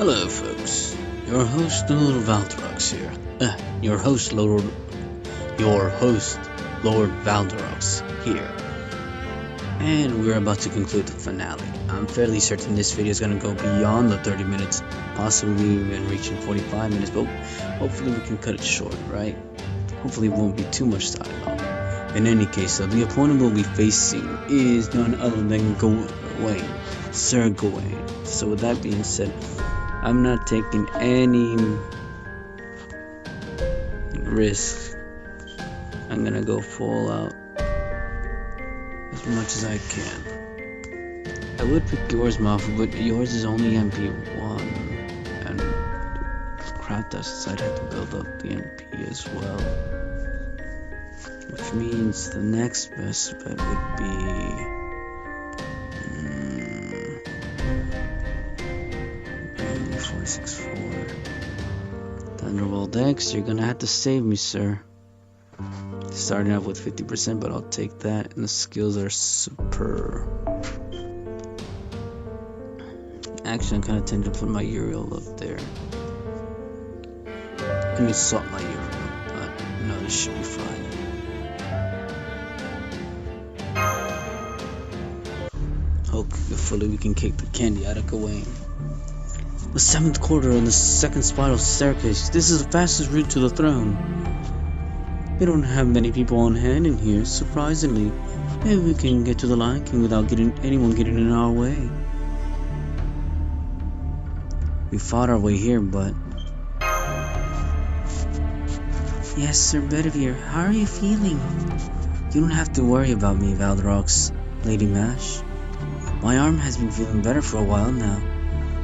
Hello folks, your host Lord Valderox here. Your host Lord Valderox here. And we're about to conclude the finale. I'm fairly certain this video is going to go beyond the 30 minutes, possibly even reaching 45 minutes, but hopefully we can cut it short, right? Hopefully it won't be too much dialogue. In any case, so the opponent we'll be facing is none other than Gawain, Sir Gawain. So with that being said, I'm not taking any risk. I'm gonna go full out as much as I can. I would pick yours, Mafu, but yours is only MP1, and crap dust, I'd have to build up the MP as well. Which means the next best bet would be 464. Thunderbolt X, you're gonna have to save me, sir. Starting out with 50%, but I'll take that, and the skills are super. Actually, I'm kind of tempted to put my Uriel up there. Let me swap my Uriel, but no, this should be fine. Hopefully we can kick the candy out of Gawain. The 7th quarter on the 2nd spiral staircase. This is the fastest route to the throne. We don't have many people on hand in here, surprisingly. Maybe we can get to the Lion King without anyone getting in our way. We fought our way here, but... Yes, Sir Bedivere, how are you feeling? You don't have to worry about me, Valderox, Lady Mash. My arm has been feeling better for a while now.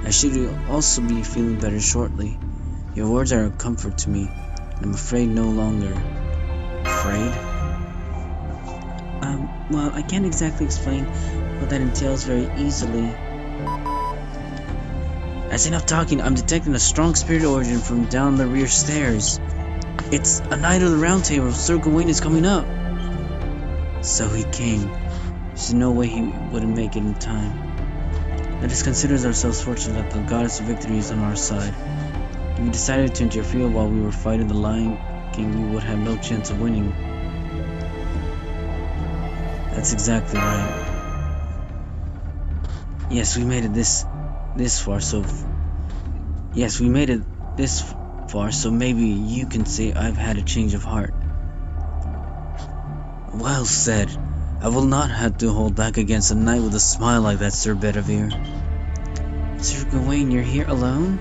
I should also be feeling better shortly. Your words are a comfort to me, and I'm afraid no longer. Afraid? Well, I can't exactly explain what that entails very easily. That's enough talking. I'm detecting a strong spirit origin from down the rear stairs. It's a Knight of the Round Table. Sir Gawain is coming up. So he came. There's no way he wouldn't make it in time. Let us consider ourselves fortunate that the goddess of victory is on our side. If we decided to interfere while we were fighting the Lion King, we would have no chance of winning. That's exactly right. Yes, we made it this far, so... Yes, we made it this far, so maybe you can say I've had a change of heart. Well said. I will not have to hold back against a knight with a smile like that, Sir Bedivere. Sir Gawain, you're here alone?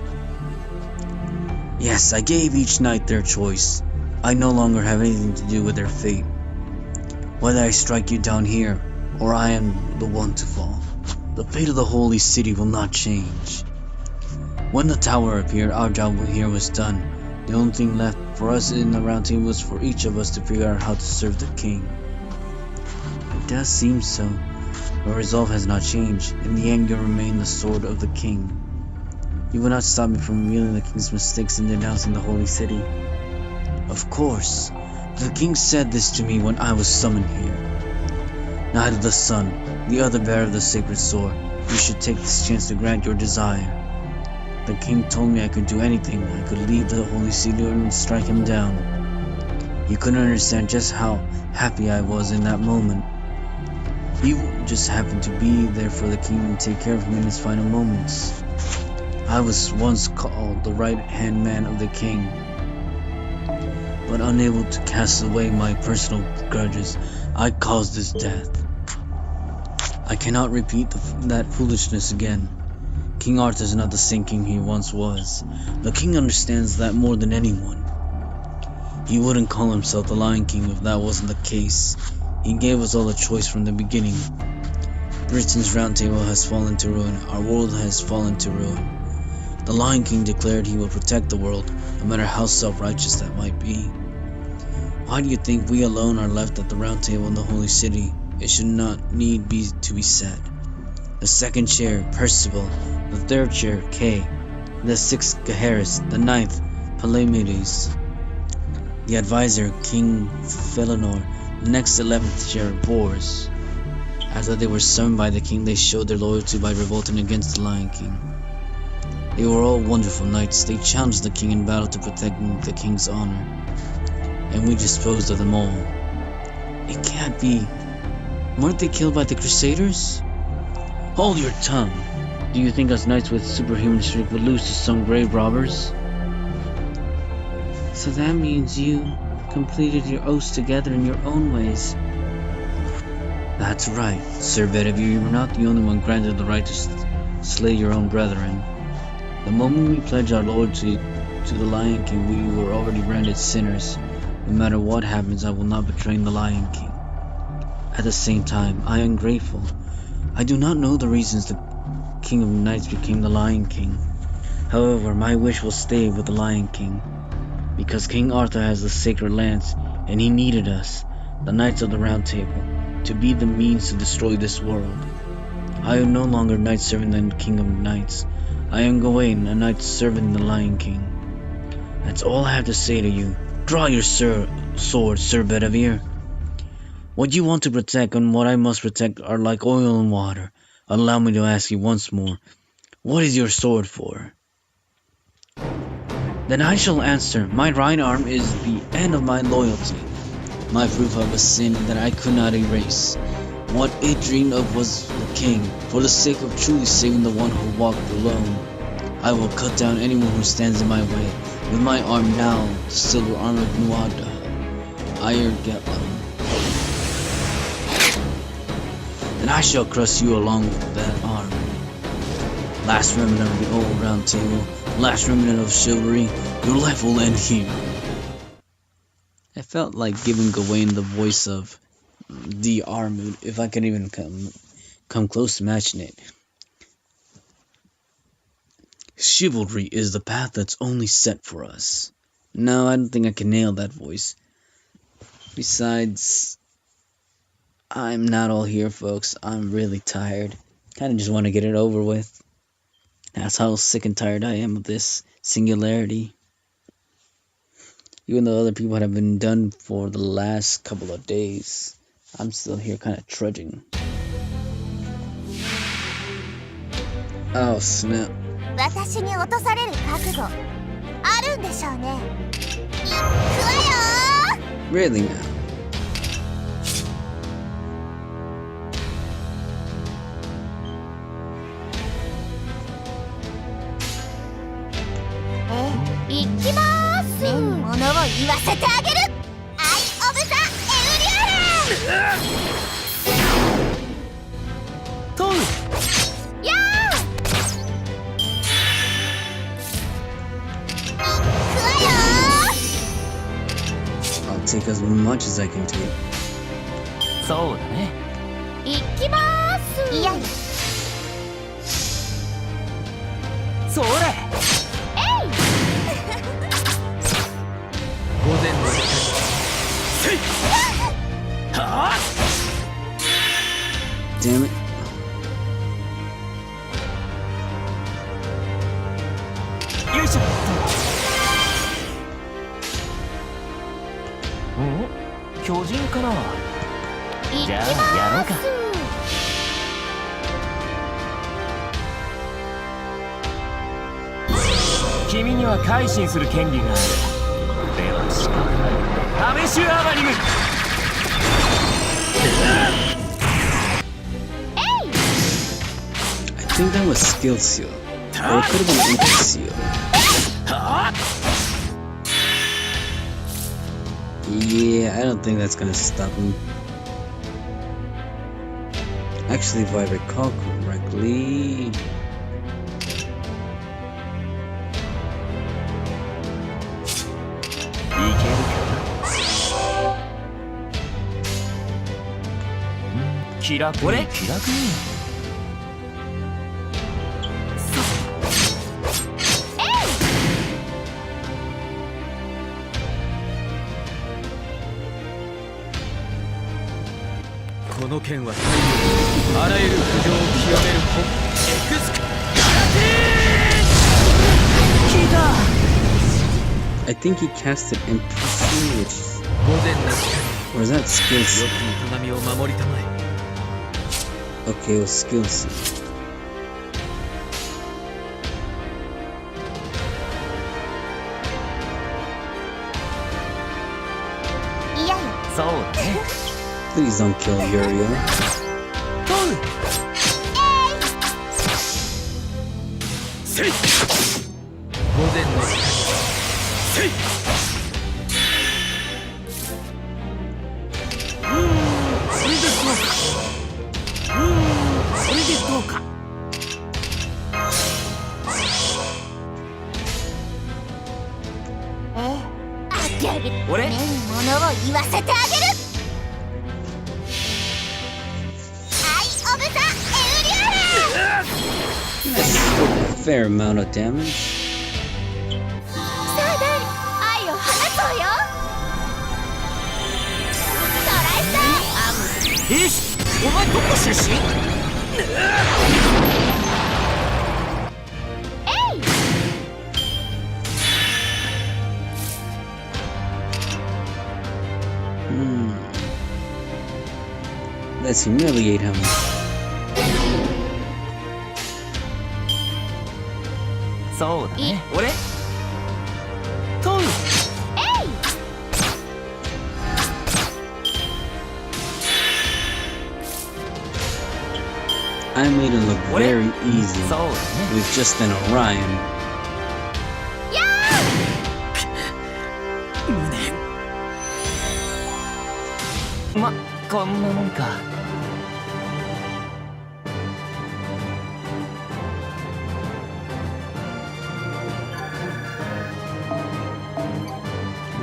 Yes, I gave each knight their choice. I no longer have anything to do with their fate. Whether I strike you down here, or I am the one to fall, the fate of the holy city will not change. When the tower appeared, our job here was done. The only thing left for us in the round table was for each of us to figure out how to serve the king. It does seem so. Our resolve has not changed. In the end, you remain the sword of the king. You will not stop me from revealing the king's mistakes and denouncing the holy city. Of course. The king said this to me when I was summoned here. Knight of the Sun, the other bearer of the sacred sword, you should take this chance to grant your desire. The king told me I could do anything. I could leave the holy city and strike him down. You couldn't understand just how happy I was in that moment. You just happened to be there for the king and take care of him in his final moments. I was once called the right-hand man of the king, but unable to cast away my personal grudges, I caused his death. I cannot repeat that foolishness again. King Arthur is not the same king he once was. The king understands that more than anyone. He wouldn't call himself the Lion King if that wasn't the case. He gave us all a choice from the beginning. Britain's round table has fallen to ruin. Our world has fallen to ruin. The Lion King declared he will protect the world, no matter how self-righteous that might be. Why do you think we alone are left at the round table in the holy city? It should not need to be said. The 2nd chair, Percival. The 3rd chair, Kay. The 6th, Gaheris. The 9th, Palamedes. The advisor, King Felinor. The next 11th chair, Bors. After they were summoned by the king, they showed their loyalty by revolting against the Lion King. They were all wonderful knights. They challenged the king in battle to protect the king's honor, and we disposed of them all. It can't be. Weren't they killed by the Crusaders? Hold your tongue. Do you think us knights with superhuman strength would lose to some grave robbers? So that means you completed your oaths together in your own ways. That's right, Sir Bedivere. You were not the only one granted the right to slay your own brethren. The moment we pledged our loyalty to the Lion King, we were already branded sinners. No matter what happens, I will not betray the Lion King. At the same time, I am grateful. I do not know the reasons the King of Knights became the Lion King. However, my wish will stay with the Lion King. Because King Arthur has the sacred lance, and he needed us, the Knights of the Round Table, to be the means to destroy this world. I am no longer knight serving the King of Knights. I am Gawain, a knight serving the Lion King. That's all I have to say to you. Draw your sword, Sir Bedivere. What you want to protect and what I must protect are like oil and water. Allow me to ask you once more, what is your sword for? Then I shall answer, my right arm is the end of my loyalty, my proof of a sin that I could not erase. What it dreamed of was the king, for the sake of truly saving the one who walked alone. I will cut down anyone who stands in my way, with my arm now, the silver arm of Nuada, Iron Getlow. And I shall crush you along with that arm. Last remnant of the old Round Table, last remnant of chivalry, your life will end here. I felt like giving Gawain the voice of the Armood, if I can even come close to matching it. Chivalry is the path that's only set for us. No, I don't think I can nail that voice. Besides, I'm not all here, folks. I'm really tired. Kinda just want to get it over with. That's how sick and tired I am of this singularity. Even though other people have been done for the last couple of days, I'm still here kind of trudging. Oh, snap. Really now? I'll take as much as I can take. So, damn it. I think that was skill seal, or it could have been empty seal. Yeah, I don't think that's gonna stop him. Actually, if I recall correctly, I think he casted NPC, which or is that skill set? Okay, it was skill set. Please don't kill Uriel. That's a fair amount of damage. Let's humiliate him. I made it look very easy with just an Orion.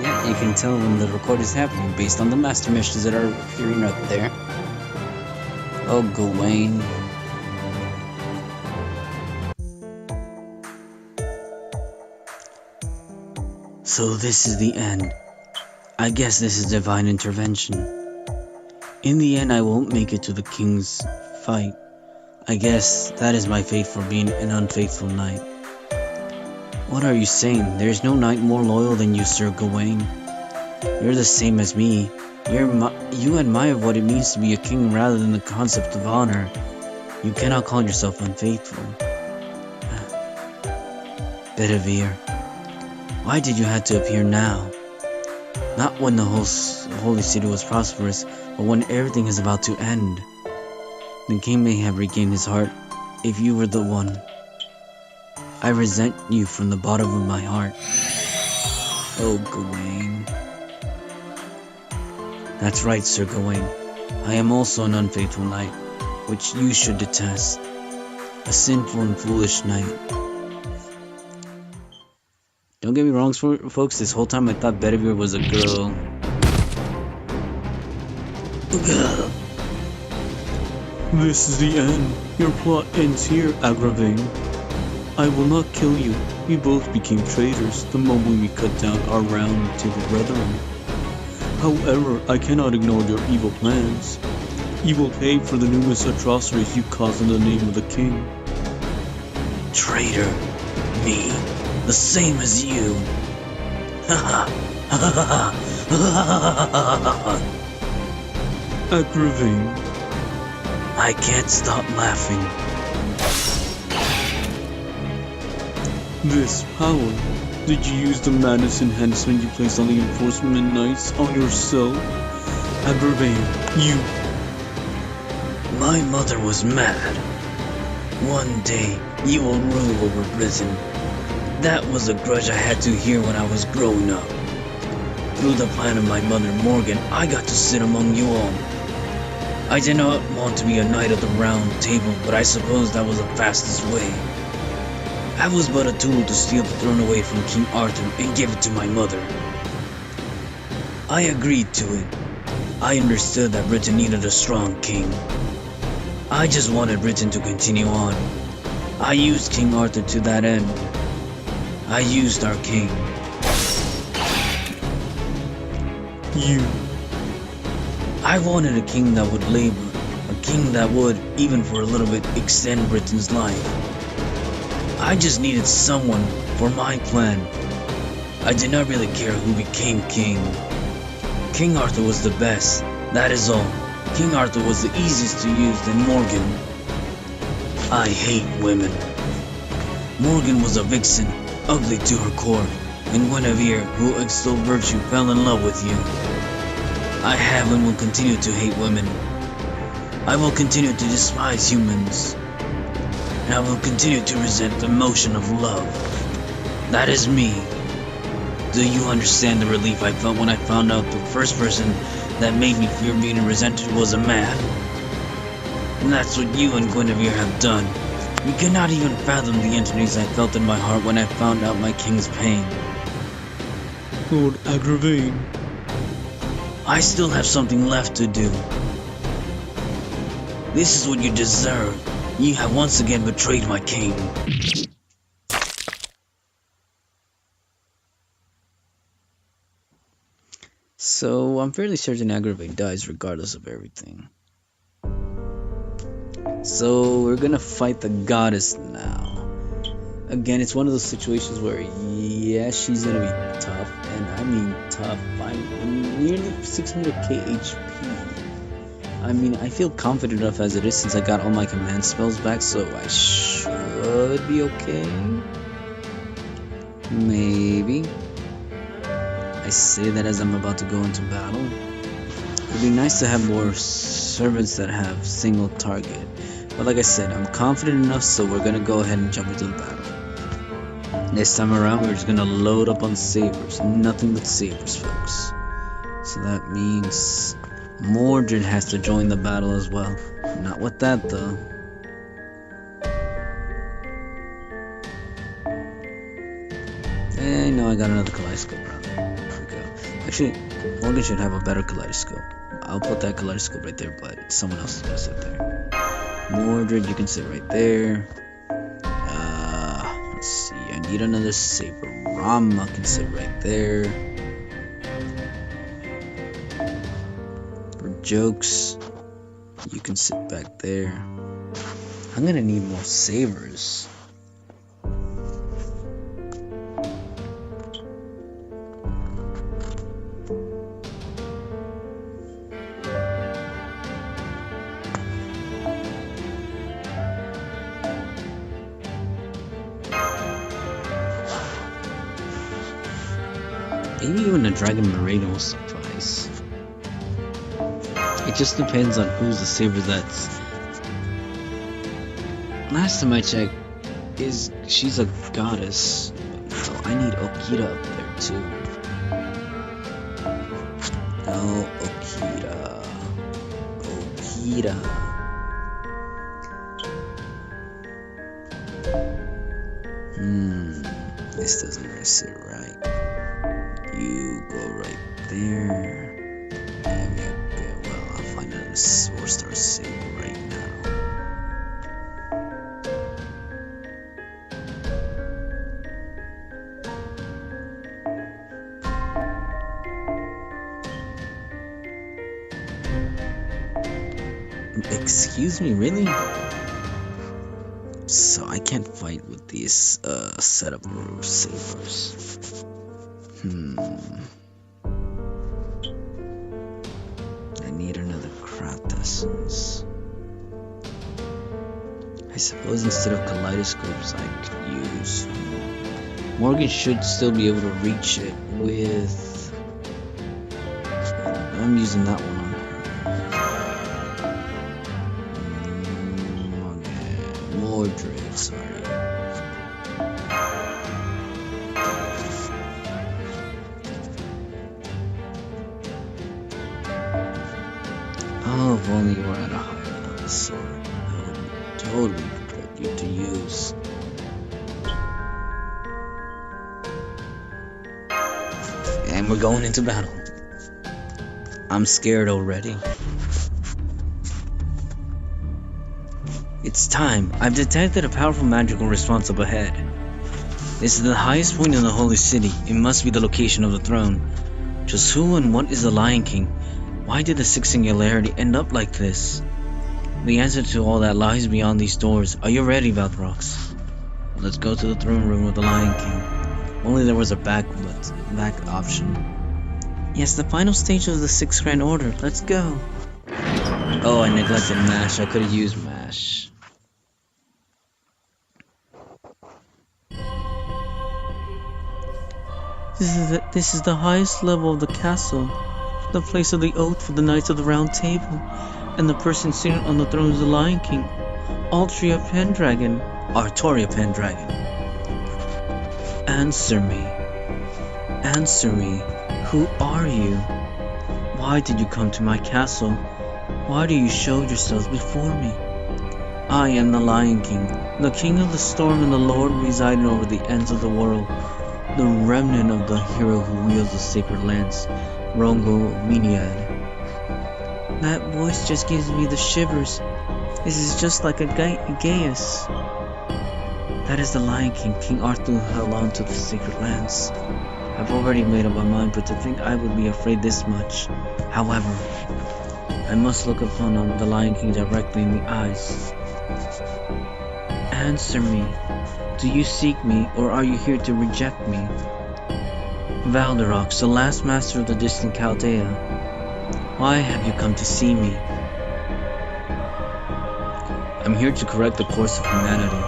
Yeah, you can tell when the record is happening based on the master missions that are appearing up there. Oh, Gawain. So this is the end. I guess this is divine intervention. In the end, I won't make it to the king's fight. I guess that is my fate for being an unfaithful knight. What are you saying? There's no knight more loyal than you, Sir Gawain. You're the same as me. You admire what it means to be a king rather than the concept of honor. You cannot call yourself unfaithful. Bedivere, why did you have to appear now? Not when the holy city was prosperous, but when everything is about to end. The king may have regained his heart if you were the one. I resent you from the bottom of my heart. Oh, Gawain. That's right, Sir Gawain. I am also an unfaithful knight, which you should detest. A sinful and foolish knight. Don't get me wrong, folks, this whole time I thought Bedivere was a girl. This is the end. Your plot ends here, Agravain. I will not kill you. We both became traitors the moment we cut down our round table brethren. However, I cannot ignore your evil plans. You will pay for the numerous atrocities you caused in the name of the king. Traitor? Me? The same as you. Agravain. I can't stop laughing. This power. Did you use the madness enhancement you placed on the enforcement knights on yourself? Agravain, you. My mother was mad. One day, you will rule over Britain. That was a grudge I had to hear when I was growing up. Through the plan of my mother Morgan, I got to sit among you all. I did not want to be a knight of the round table, but I suppose that was the fastest way. I was but a tool to steal the throne away from King Arthur and give it to my mother. I agreed to it. I understood that Britain needed a strong king. I just wanted Britain to continue on. I used King Arthur to that end. I used our king. You. I wanted a king that would labor, a king that would, even for a little bit, extend Britain's life. I just needed someone for my plan. I did not really care who became king. King Arthur was the best, that is all. King Arthur was the easiest to use than Morgan. I hate women. Morgan was a vixen, ugly to her core, and Guinevere, who extolled virtue, fell in love with you. I have and will continue to hate women. I will continue to despise humans. And I will continue to resent the emotion of love. That is me. Do you understand the relief I felt when I found out the first person that made me fear being resented was a man? And that's what you and Guinevere have done. You cannot even fathom the emptiness I felt in my heart when I found out my king's pain. Lord Agravain, I still have something left to do. This is what you deserve. You have once again betrayed my king. So, I'm fairly certain Agravain dies regardless of everything. So, we're gonna fight the goddess now. Again, it's one of those situations where, yeah, she's gonna be tough, and I mean tough. I'm nearly 600k HP. I mean, I feel confident enough as it is since I got all my command spells back, so I should be okay. Maybe. I say that as I'm about to go into battle. It'd be nice to have more servants that have single target. But like I said, I'm confident enough, so we're gonna go ahead and jump into the battle. This time around, we're just gonna load up on sabers. Nothing but sabers, folks. So that means Mordred has to join the battle as well. Not with that, though. And no, I got another kaleidoscope around there. There we go. Actually, Morgan should have a better kaleidoscope. I'll put that kaleidoscope right there, but someone else is gonna sit there. Mordred, you can sit right there. Let's see. I need another saber. Rama can sit right there. For jokes, you can sit back there. I'm gonna need more sabers. Maybe even a Dragon Marina will suffice. It just depends on who's the saber that's... Last time I checked, she's a goddess. So I need Okita up there too. Oh, Okita. Okita. This doesn't really sit right. You go right there. And okay, well, I'll find another 4-star saber right now. Excuse me, really? So I can't fight with these setup of sabers. I need another craft essence. I suppose instead of kaleidoscopes I could use... Morgan should still be able to reach it with... I'm using that one on her. Mordred, sorry. Oh, if only you were at a higher level sword, I would totally put you to use. And we're going into battle. I'm scared already. It's time. I've detected a powerful magical response up ahead. This is the highest point in the holy city. It must be the location of the throne. Just who and what is the Lion King? Why did the Sixth Singularity end up like this? The answer to all that lies beyond these doors. Are you ready, Valthrox? Let's go to the throne room with the Lion King. Only there was a back option. Yes, the final stage of the 6th Grand Order. Let's go. Oh, I neglected MASH. I could have used MASH. This is the highest level of the castle. the place of the oath for the Knights of the Round Table, and the person sitting on the throne is the Lion King, Artoria Pendragon. Artoria Pendragon. Answer me. Answer me. Who are you? Why did you come to my castle? Why do you show yourselves before me? I am the Lion King, the King of the Storm and the Lord residing over the ends of the world, the remnant of the hero who wields the sacred lance, Rongo Miniad. That voice just gives me the shivers. This is just like a Gaius. That is the Lion King. King Arthur held on to the sacred lance. I've already made up my mind, but to think I would be afraid this much. However, I must look upon the Lion King directly in the eyes. Answer me. Do you seek me, or are you here to reject me? Valderox, the last master of the distant Chaldea, why have you come to see me? I'm here to correct the course of humanity.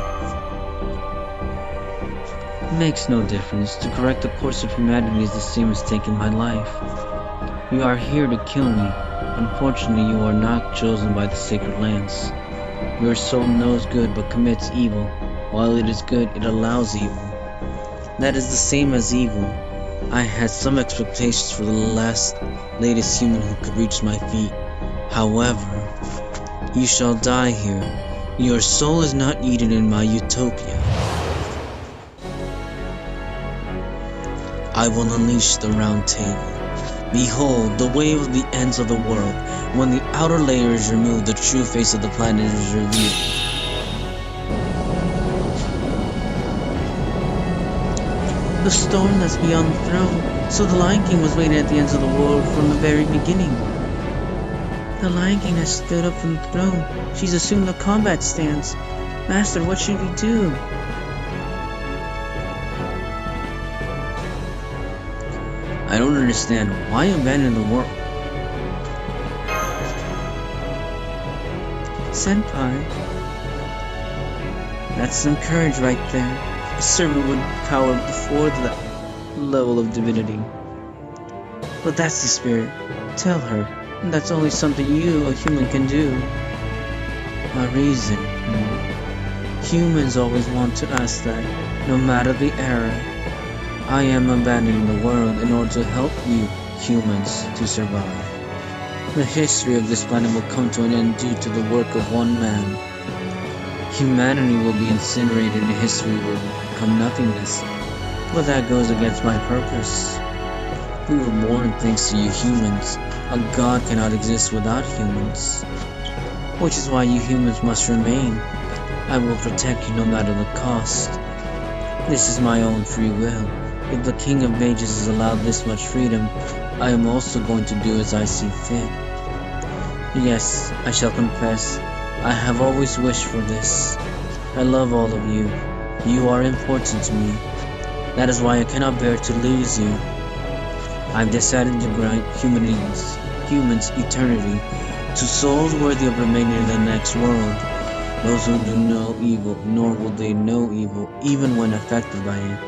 Makes no difference. To correct the course of humanity is the same as taking my life. You are here to kill me. Unfortunately, you are not chosen by the sacred lance. Your soul knows good but commits evil. While it is good, it allows evil. That is the same as evil. I had some expectations for the latest human who could reach my feet. However, you shall die here. Your soul is not needed in my utopia. I will unleash the Round Table. Behold, the wave of the ends of the world. When the outer layer is removed, the true face of the planet is revealed. The storm that's beyond the throne. So the Lion King was waiting at the ends of the world from the very beginning. The Lion King has stood up from the throne. She's assumed the combat stance. Master, what should we do? I don't understand. Why abandon the world? Senpai. That's some courage right there. A servant would cower before that level of divinity. But that's the spirit. Tell her. That's only something you, a human, can do. A reason. Humans always want to ask that, no matter the era. I am abandoning the world in order to help you, humans, to survive. The history of this planet will come to an end due to the work of one man. Humanity will be incinerated and history will become nothingness. But that goes against my purpose. We were born thanks to you humans. A god cannot exist without humans. Which is why you humans must remain. I will protect you no matter the cost. This is my own free will. If the King of Mages is allowed this much freedom, I am also going to do as I see fit. Yes, I shall confess, I have always wished for this. I love all of you. You are important to me. That is why I cannot bear to lose you. I've decided to grant humans eternity, to souls worthy of remaining in the next world. Those who do no evil, nor will they know evil, even when affected by it.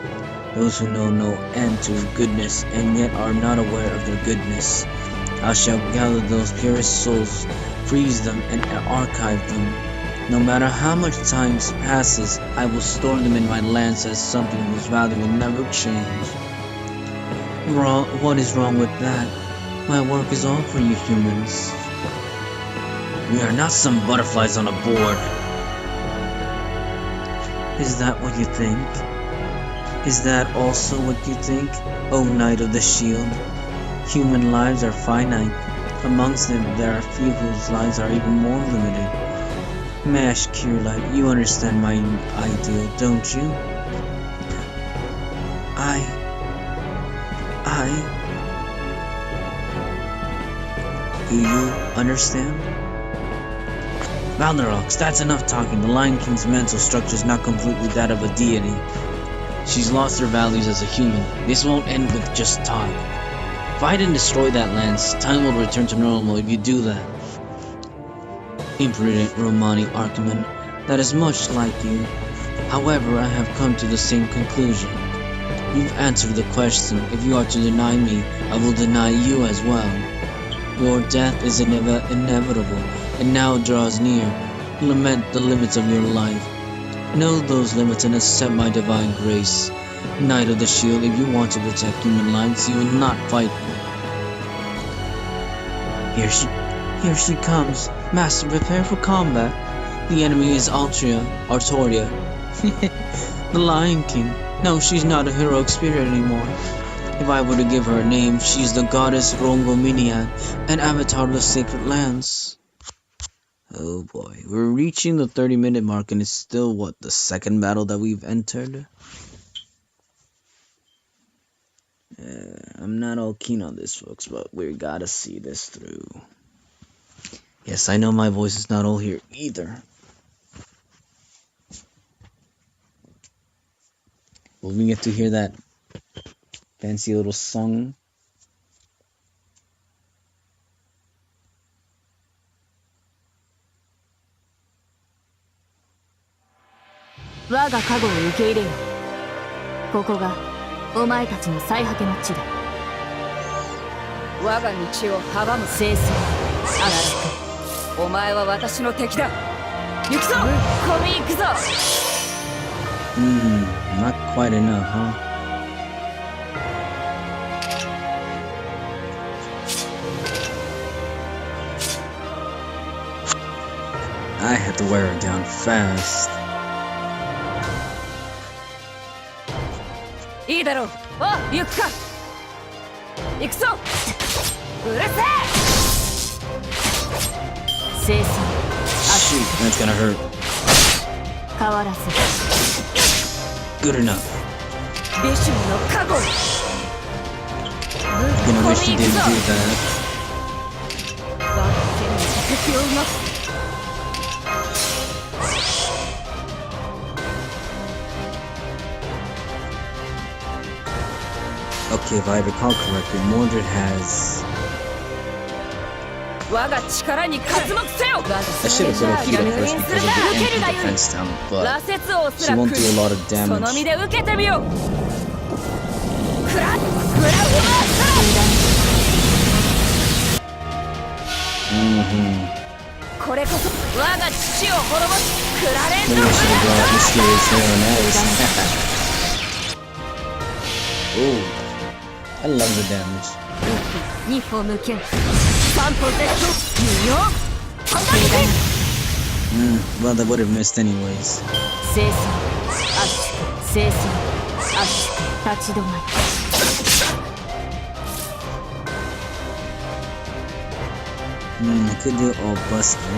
Those who know no end to goodness, and yet are not aware of their goodness. I shall gather those purest souls, freeze them, and archive them. No matter how much time passes, I will store them in my lance as something whose value will never change. What is wrong with that? My work is all for you humans. We are not some butterflies on a board. Is that what you think? Is that also what you think, O Knight of the Shield? Human lives are finite. Amongst them, there are few whose lives are even more limited. Mash Kirlight, you understand my ideal, don't you? Do you understand? Valderox, that's enough talking. The Lion King's mental structure is not completely that of a deity. She's lost her values as a human. This won't end with just talk. Fight and destroy that lance. Time will return to normal if you do that. Imprudent Romani Archiman, that is much like you. However, I have come to the same conclusion. You've answered the question. If you are to deny me, I will deny you as well. Your death is inevitable, and now draws near. Lament the limits of your life. Know those limits and accept my divine grace. Knight of the Shield, if you want to protect human lives, you will not fight. Here she comes. Master, prepare for combat. The enemy is Artoria. The Lion King. No, she's not a heroic spirit anymore. If I were to give her a name, she's the goddess Rongominian, an avatar of the sacred lands. Oh boy, we're reaching the 30-minute mark and it's still, what, the second battle that we've entered? I'm not all keen on this, folks, but we gotta see this through. Yes, I know my voice is not all here either. Will we get to hear that fancy little song? Not quite enough, huh? I had to wear it down fast. Shoot, that's gonna hurt. Good enough. I'm gonna wish you didn't do that. Okay, if I recall correctly, Mordred has... I should have put Akita first because of the anti-defense talent, but she won't do a lot of damage. Maybe I should have brought Mysterious Hero next. Ooh, I love the damage. Well, they would have missed anyways. I could do all buster.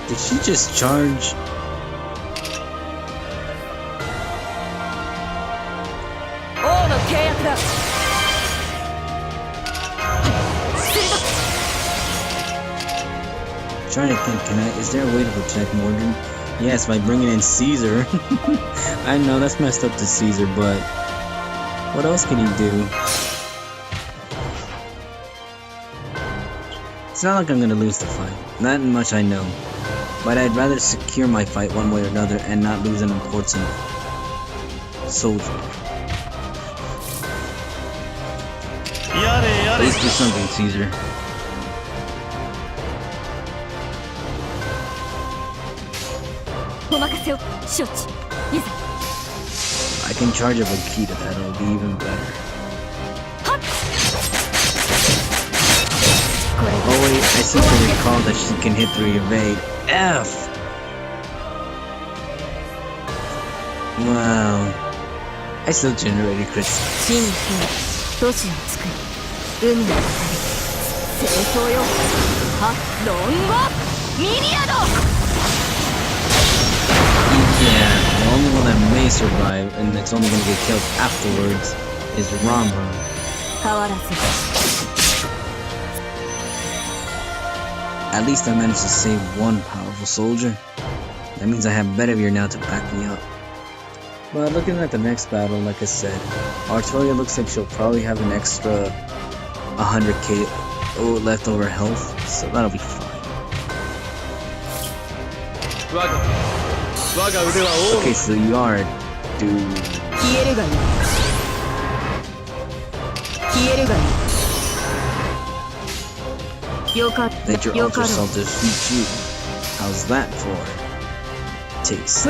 Did she just charge? Trying to think, is there a way to protect Mordred? Yes, by bringing in Caesar. I know that's messed up to Caesar, but what else can he do? It's not like I'm gonna lose the fight. Not much I know. But I'd rather secure my fight one way or another and not lose an important soldier. At least do something, Caesar. I can charge up Akita, that'll be even better. Oh wait, I seem to recall that she can hit through evade. F! Wow. I still generated crits. Yeah, the only one that may survive, and it's only gonna get killed afterwards, is Rama. At least I managed to save one powerful soldier. That means I have Bedivere now to back me up. But looking at the next battle, like I said, Artoria looks like she'll probably have an extra 100k leftover health, so that'll be fine. Okay, so you are a dude. That your Ultra Assault defeats you. How's that for taste?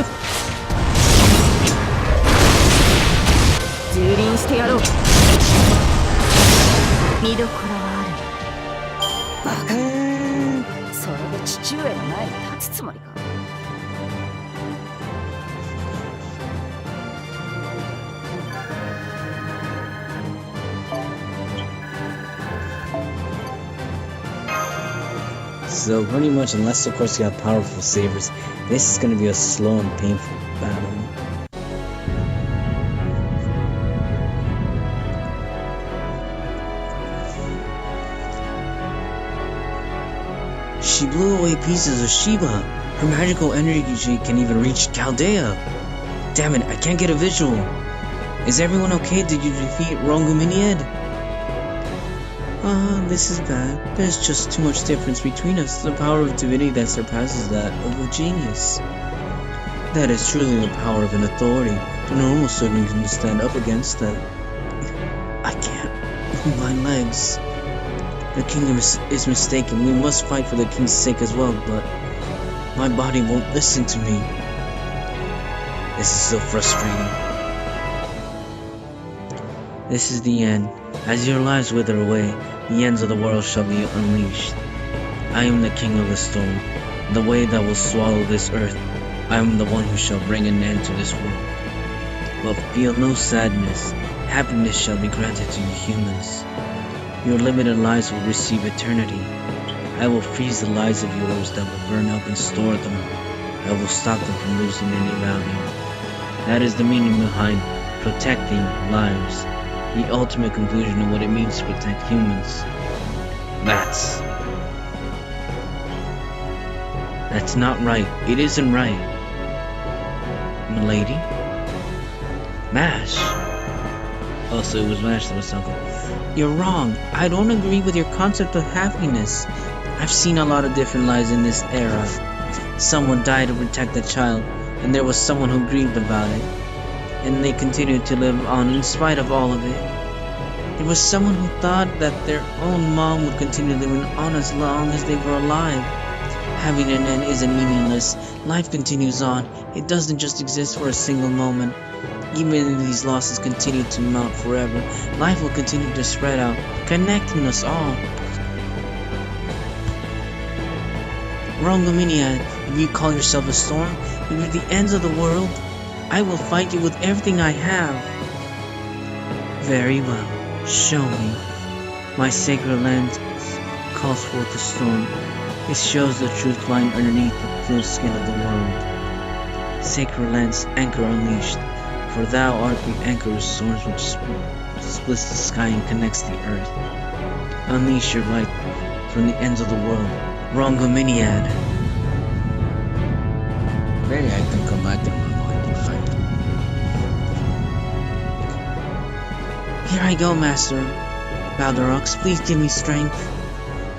So pretty much, unless of course you have powerful sabers, this is going to be a slow and painful battle. She blew away pieces of Sheba. Her magical energy can even reach Chaldea. Damn it, I can't get a visual. Is everyone okay? Did you defeat Ronguminiad? This is bad. There's just too much difference between us. The power of divinity that surpasses that of a genius. That is truly the power of an authority. The normal servant can stand up against that. I can't move my legs. The kingdom is mistaken. We must fight for the king's sake as well, but my body won't listen to me. This is so frustrating. This is the end. As your lives wither away, the ends of the world shall be unleashed. I am the king of the storm, the wave that will swallow this earth. I am the one who shall bring an end to this world. But feel no sadness. Happiness shall be granted to you humans. Your limited lives will receive eternity. I will freeze the lives of yours that will burn up and store them. I will stop them from losing any value. That is the meaning behind protecting lives. The ultimate conclusion of what it means to protect humans. That's not right. It isn't right. Milady? Mash? Oh, so it was Mash that was talking. You're wrong. I don't agree with your concept of happiness. I've seen a lot of different lives in this era. Someone died to protect a child, and there was someone who grieved about it. And they continued to live on in spite of all of it. There was someone who thought that their own mom would continue living on as long as they were alive. Having an end isn't meaningless. Life continues on. It doesn't just exist for a single moment. Even if these losses continue to mount forever, life will continue to spread out, connecting us all. Ronguminiad, if you call yourself a storm, if you're the ends of the world, I will fight you with everything I have. Very well, show me. My sacred land calls forth the storm. It shows the truth lying underneath the cruel skin of the world. Sacred lands, anchor unleashed, for thou art the anchor of storms which splits the sky and connects the earth. Unleash your light from the ends of the world. Ronguminiad. Maybe I can come back to my mind and fight. Here I go, Master. Baldarox, please give me strength.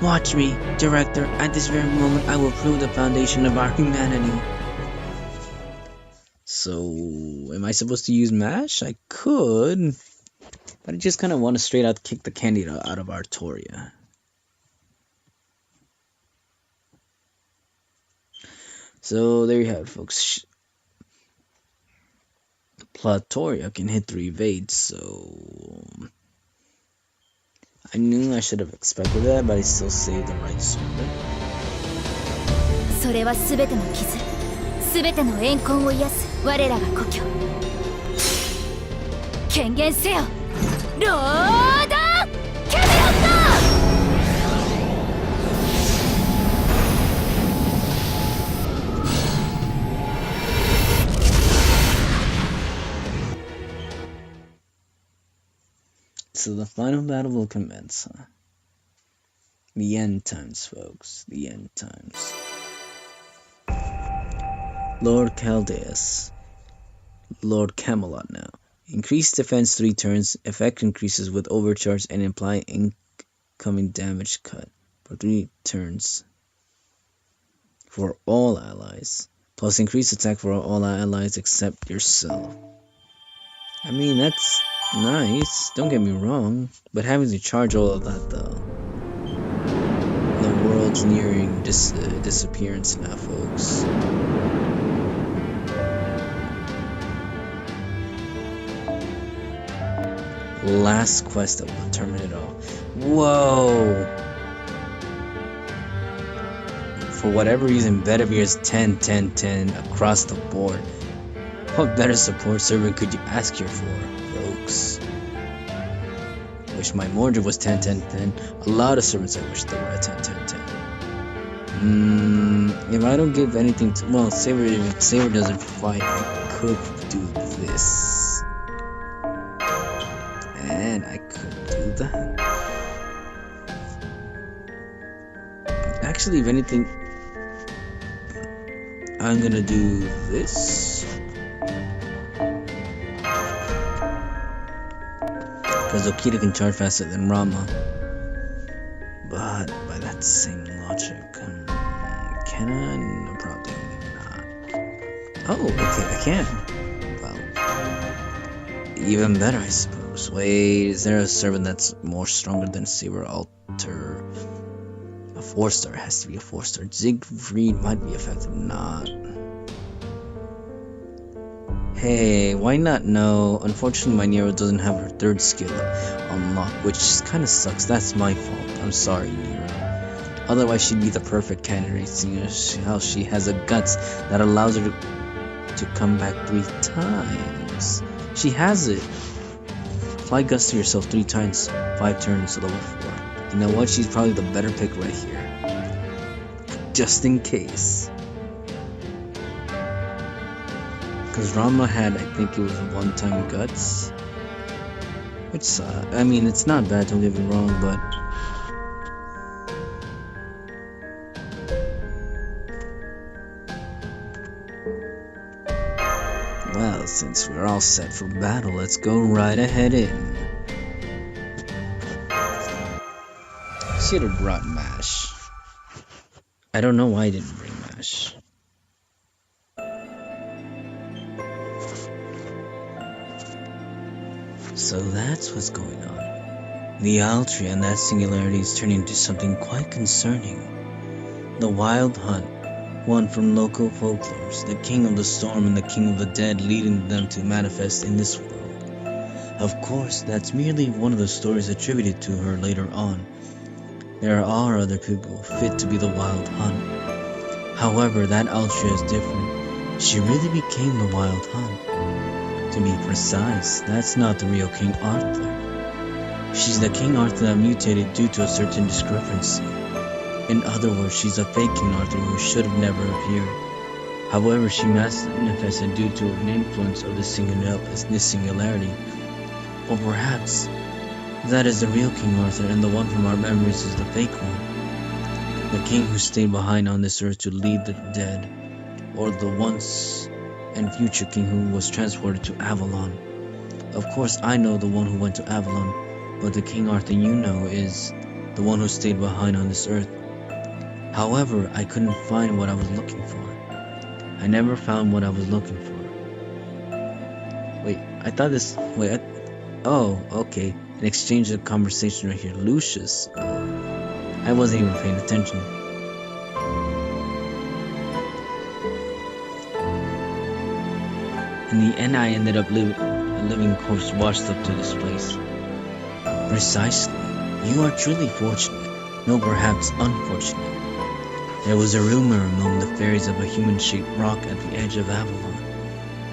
Watch me, Director. At this very moment, I will prove the foundation of our humanity. So, am I supposed to use Mash? I could, but I just kind of want to straight out kick the candy out of Artoria. So, there you have it, folks. Platoria can hit 3 evades, so I knew I should have expected that, but I still saved the right sword. それは全ての傷、全ての怨恨を癒す我らが故郷。権限せよ、ロード・キャメロット！ So the final battle will commence, huh? The end times, folks. The end times. Lord Caldeus. Lord Camelot now. Increase defense 3 turns. Effect increases with overcharge and imply incoming damage cut for 3 turns. For all allies. Plus increased attack for all allies except yourself. I mean, that's nice. Don't get me wrong. But having to charge all of that though. The world's nearing disappearance now, folks. Last quest that will determine it all. Whoa! For whatever reason, Bedevir's 10, 10, 10 across the board. What better support servant could you ask here for, folks? Wish my Mordred was 10, 10, 10. A lot of servants I wish they were at 10, 10, 10. If I don't give anything to... Well, Saber, if Saber doesn't fight, I could do this. And I could do that. Actually, if anything, I'm gonna do this. Because Okita can charge faster than Rama. But by that same logic, can I? No, probably not. Oh, okay, I can. Well, even better, I suppose. Wait, is there a servant that's more stronger than Saber Alter? A 4-star has to be a 4-star. Siegfried might be effective, not. Hey, why not? No, unfortunately my Nero doesn't have her 3rd skill unlocked, which kind of sucks. That's my fault. I'm sorry, Nero. Otherwise she'd be the perfect candidate, seeing as how she has a guts that allows her to come back 3 times. She has it. Apply guts to yourself 3 times, 5 turns to level 4. You know what? She's probably the better pick right here. Just in case. Because Rama had, I think it was 1-time guts. Which, I mean, it's not bad, don't get me wrong, but... Well, since we're all set for battle, let's go right ahead in. Should have brought MASH. I don't know why I didn't bring MASH. So that's what's going on. The Altria and that singularity is turning into something quite concerning. The Wild Hunt, one from local folklores, the King of the Storm and the King of the Dead leading them to manifest in this world. Of course, that's merely one of the stories attributed to her later on. There are other people fit to be the Wild Hunt. However, that Altria is different. She really became the Wild Hunt. To be precise, that's not the real King Arthur. She's the King Arthur that mutated due to a certain discrepancy. In other words, she's a fake King Arthur who should have never appeared. However, she manifested due to an influence of this singularity. Or perhaps, that is the real King Arthur and the one from our memories is the fake one. The king who stayed behind on this earth to lead the dead. Or the once and future king who was transported to Avalon. Of course, I know the one who went to Avalon, but the King Arthur you know is the one who stayed behind on this earth. However, I couldn't find what I was looking for. I never found what I was looking for. Wait, I thought this... Wait, oh, okay. An exchange of conversation right here. Lucius. I wasn't even paying attention. In the end, I ended up a living corpse washed up to this place. Precisely. You are truly fortunate. No, perhaps unfortunate. There was a rumor among the fairies of a human-shaped rock at the edge of Avalon.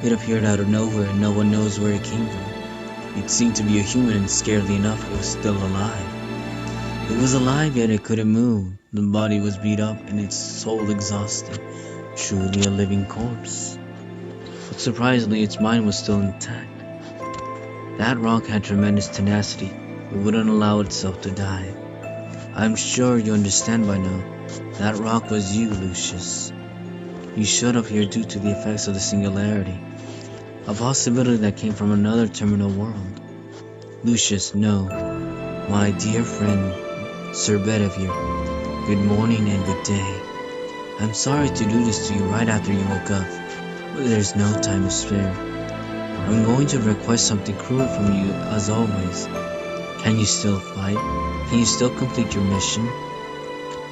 It appeared out of nowhere and no one knows where it came from. It seemed to be a human and scarcely enough it was still alive. It was alive yet it couldn't move. The body was beat up and its soul exhausted. Truly a living corpse. But surprisingly, its mind was still intact. That rock had tremendous tenacity. It wouldn't allow itself to die. I'm sure you understand by now. That rock was you, Lucius. You showed up here due to the effects of the singularity, a possibility that came from another terminal world. Lucius, no. My dear friend, Sir Bedivere, good morning and good day. I'm sorry to do this to you right after you woke up, but there's no time to spare. I'm going to request something cruel from you as always. Can you still fight? Can you still complete your mission?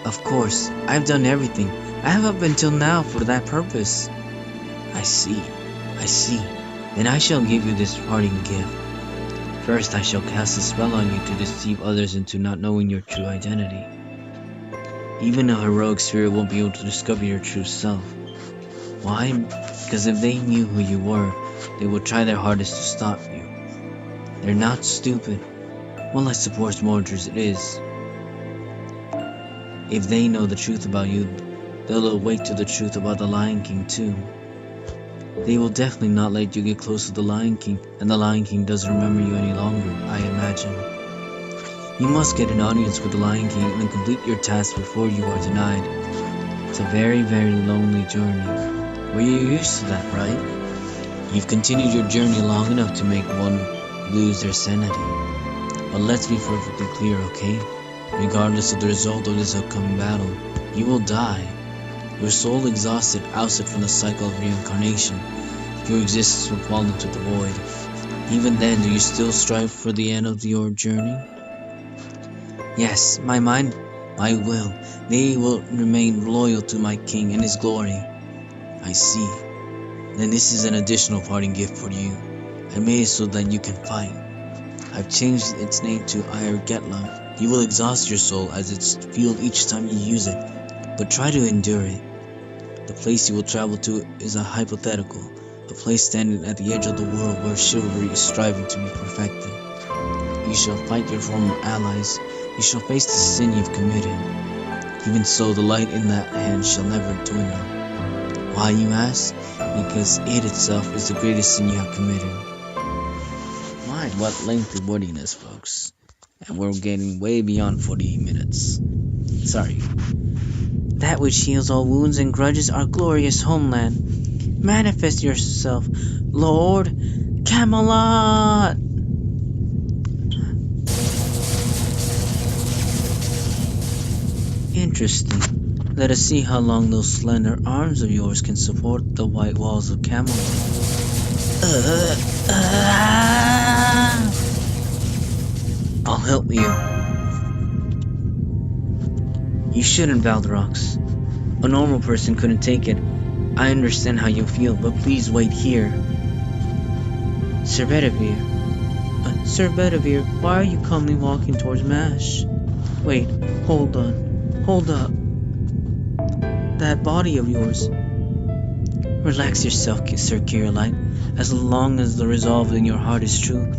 Of course, I've done everything. I have up until now for that purpose. I see. Then I shall give you this parting gift. First, I shall cast a spell on you to deceive others into not knowing your true identity. Even a heroic spirit won't be able to discover your true self. Why? Because if they knew who you were, they would try their hardest to stop you. They're not stupid. Well, I suppose Mordred's it is. If they know the truth about you, they'll awake to the truth about the Lion King too. They will definitely not let you get close to the Lion King, and the Lion King doesn't remember you any longer, I imagine. You must get an audience with the Lion King and complete your task before you are denied. It's a very, very lonely journey. Well, you're used to that, right? You've continued your journey long enough to make one lose their sanity. But let's be perfectly clear, okay? Regardless of the result of this upcoming battle, you will die. Your soul exhausted, ousted from the cycle of reincarnation, your existence will fall into the void. Even then, do you still strive for the end of your journey? Yes, my mind, my will, they will remain loyal to my king and his glory. I see. Then this is an additional parting gift for you. I made it so that you can fight. I've changed its name to Getla. You will exhaust your soul as it's fueled each time you use it, but try to endure it. The place you will travel to is a hypothetical, a place standing at the edge of the world where chivalry is striving to be perfected. You shall fight your former allies, you shall face the sin you've committed. Even so, the light in that hand shall never dwindle. Why, you ask? Because it itself is the greatest sin you have committed. My, what lengthy wordiness, folks. And we're getting way beyond 40 minutes. Sorry. That which heals all wounds and grudges our glorious homeland. Manifest yourself, Lord Camelot! Interesting. Let us see how long those slender arms of yours can support the white walls of Camelot. I'll help you. You shouldn't, Valderox. A normal person couldn't take it. I understand how you feel, but please wait here. Sir Bedivere. Sir Bedivere, why are you calmly walking towards Mash? Wait, hold on. Hold up. That body of yours. Relax yourself, Sir Kirillite. As long as the resolve in your heart is true,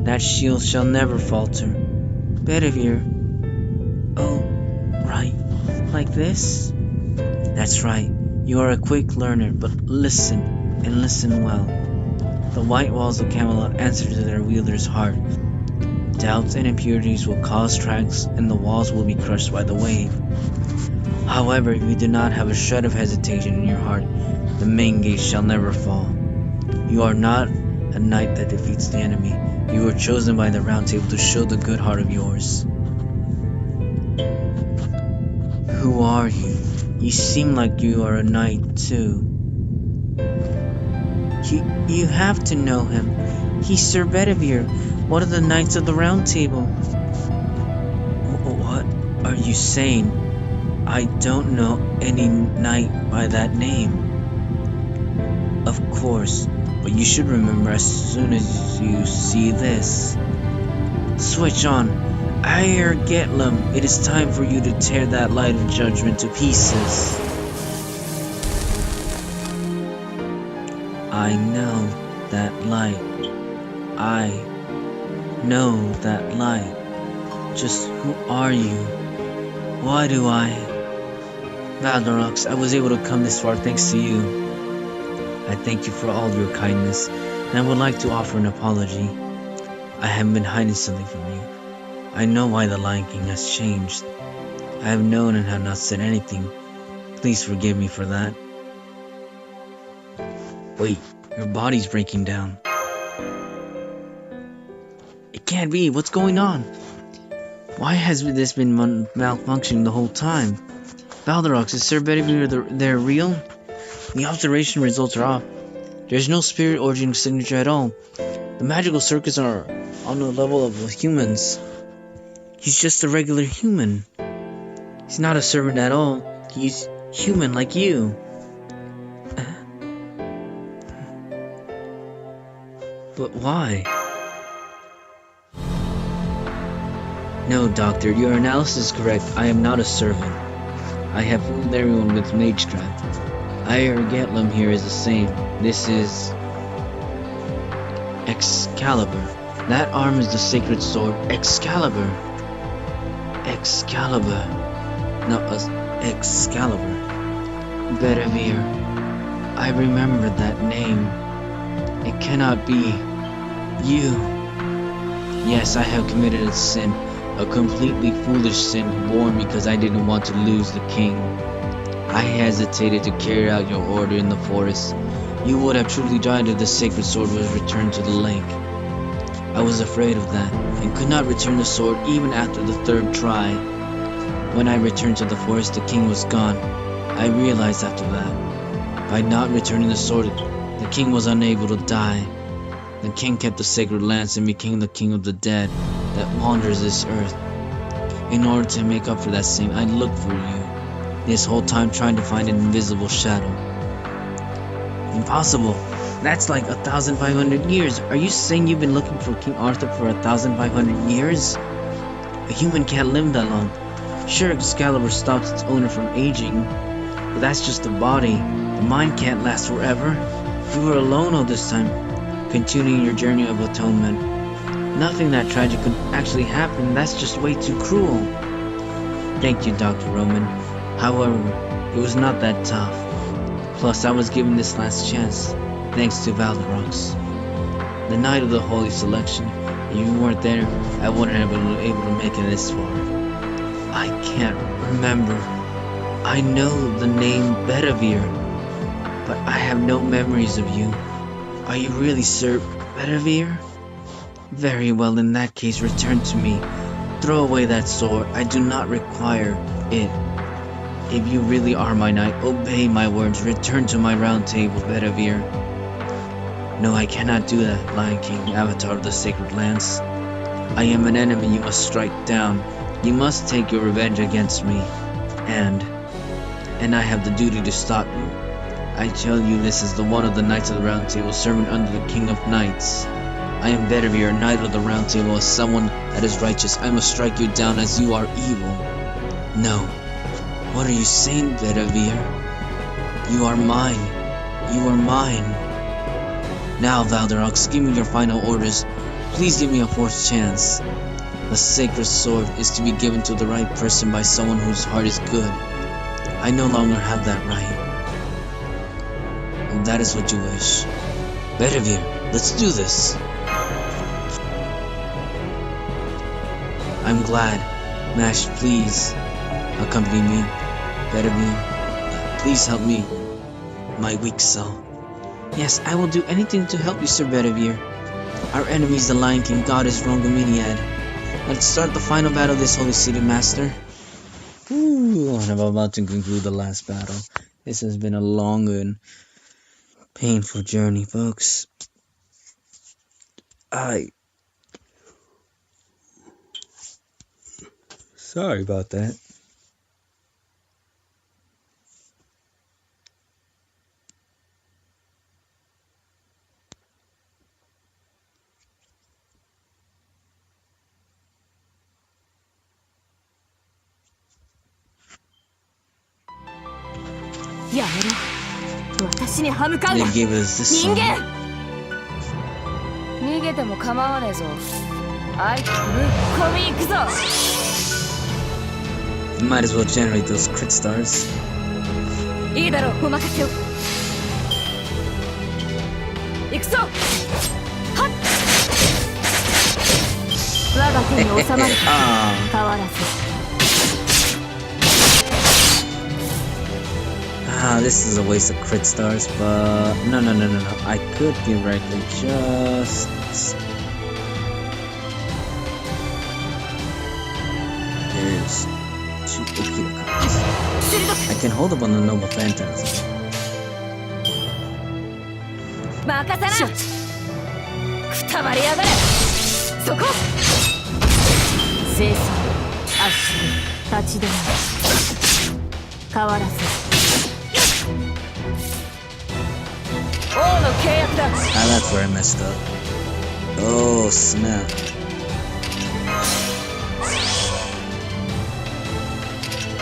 that shield shall never falter. Bedivere. Oh, right. Like this? That's right. You are a quick learner, but listen, and listen well. The white walls of Camelot answer to their wielder's heart. Doubts and impurities will cause cracks, and the walls will be crushed by the wave. However, if you do not have a shred of hesitation in your heart, the main gate shall never fall. You are not a knight that defeats the enemy. You were chosen by the Round Table to show the good heart of yours. Who are you? You seem like you are a knight too. You have to know him. He's Sir Bedivere, one of the Knights of the Round Table. What are you saying? I don't know any knight by that name. Of course, but you should remember as soon as you see this. Switch on. Ire Getlum, it is time for you to tear that light of judgment to pieces. I know that light. I know that light. Just who are you? Why do I? Valderox, I was able to come this far thanks to you. I thank you for all your kindness, and I would like to offer an apology. I haven't been hiding something from you. I know why the Lion King has changed. I have known and have not said anything. Please forgive me for that. Wait, your body's breaking down. It can't be. What's going on? Why has this been malfunctioning the whole time? Balderox, is Sir Bedivere there real? The observation results are off. There's no spirit origin signature at all. The magical circuits are on the level of humans. He's just a regular human. He's not a servant at all. He's human like you. But why? No, Doctor, your analysis is correct. I am not a servant. I have fooled everyone with magecraft. Iargetlum here is the same. This is Excalibur. That arm is the sacred sword. Excalibur. Excalibur. No, Excalibur. Bedivere. I remember that name. It cannot be you. Yes, I have committed a sin. A completely foolish sin born because I didn't want to lose the king. I hesitated to carry out your order in the forest. You would have truly died if the sacred sword was returned to the lake. I was afraid of that, and could not return the sword even after the third try. When I returned to the forest, the king was gone. I realized after that, by not returning the sword, the king was unable to die. The king kept the sacred lance and became the king of the dead that wanders this earth. In order to make up for that sin, I looked for you. This whole time trying to find an invisible shadow. Impossible. That's like 1,500 years. Are you saying you've been looking for King Arthur for 1,500 years? A human can't live that long. Sure, Excalibur stops its owner from aging, but that's just the body. The mind can't last forever. You were alone all this time, continuing your journey of atonement. Nothing that tragic could actually happen. That's just way too cruel. Thank you, Dr. Roman. However, it was not that tough. Plus, I was given this last chance, thanks to Balderox. The night of the Holy Selection, if you weren't there, I wouldn't have been able to make it this far. I can't remember. I know the name Bedivere, but I have no memories of you. Are you really Sir Bedivere? Very well, in that case, return to me. Throw away that sword. I do not require it. If you really are my knight, obey my words. Return to my round table, Bedivere. No, I cannot do that, Lion King, Avatar of the Sacred Lance. I am an enemy you must strike down. You must take your revenge against me. And I have the duty to stop you. I tell you, this is the one of the Knights of the Round Table, serving under the King of Knights. I am Bedivere, Knight of the Round Table, as someone that is righteous. I must strike you down as you are evil. No. What are you saying, Bedivere? You are mine. You are mine. Now, Balderox, give me your final orders. Please give me a fourth chance. The sacred sword is to be given to the right person by someone whose heart is good. I no longer have that right. If that is what you wish. Bedivere, let's do this. I'm glad. Mash, please accompany me. Bedivere, please help me. My weak self. Yes, I will do anything to help you, Sir Bedivere. Our enemy is the Lion King, Goddess Rongominiad. Let's start the final battle of this holy city, Master. Ooh, and I'm about to conclude the last battle. This has been a long and painful journey, folks. Sorry about that. They gave us this song. Might as well generate those crit stars. This is a waste of crit stars, but no. I could theoretically just... There's 2 Akira cards. I can hold up on the Noble Phantasm. 任せなくたばりやがれそこ清掃圧縮立ち止まる変わらせ王の契約だ That's where I messed up. Oh, snap.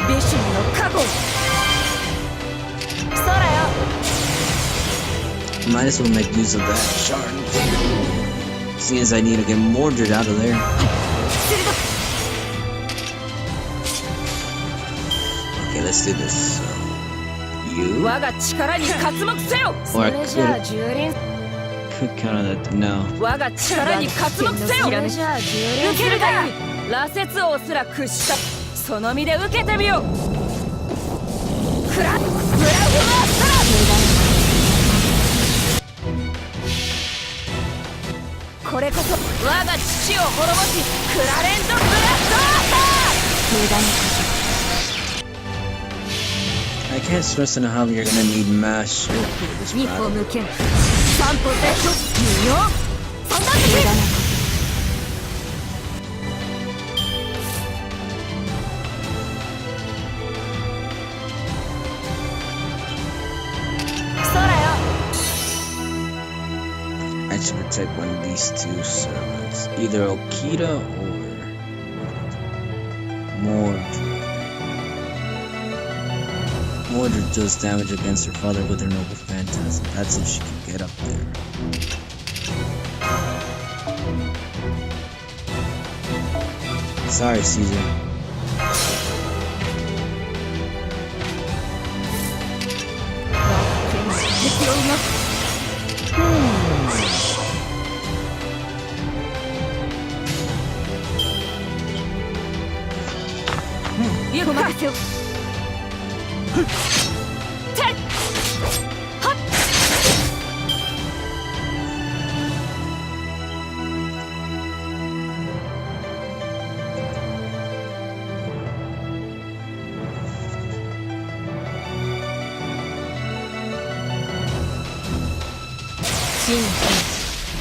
ビシュの覚悟空よ Might as well make use of that shard. Seeing as I need to get Mordred out of there. Okay, let's do this. You? Or I could counter that. No. 我が力に刮目せよ受けるがいい羅刹王すら屈したその身で受けてみようクラフマースターこれこそ我が父を滅ぼしクラレンドブラストI can't stress enough how you're gonna need mass shield for this 日本 battle. 向け三歩で無用三段的I should protect one of these 2 servants. Either Okita or Mordred. Mordred does damage against her father with her Noble Phantasm. That's if she can get up there. Sorry, Caesar.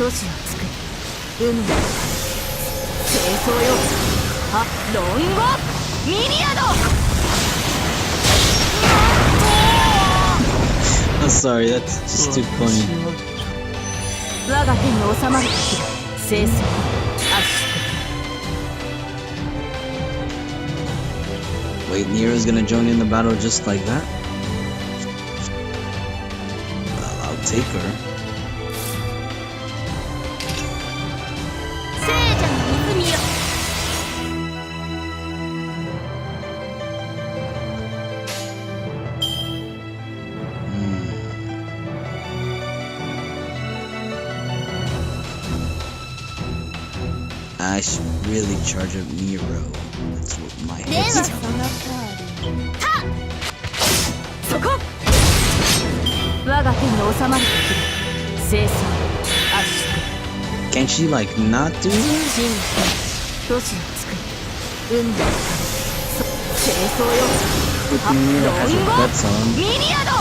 都市を作る海の清掃よあロンゴミリアド I'm sorry, that's just too funny. 我が手に収まる時だ清掃圧縮 Wait, Nero's gonna join in the battle just like that? Well, I'll take her. I should really charge up Nero. That's what my head's telling me. そこ我が手に収まる時だ清掃圧縮 Can't she like not do this? 真都市を作る運動清掃よ But Nero has her guts on. ミリアド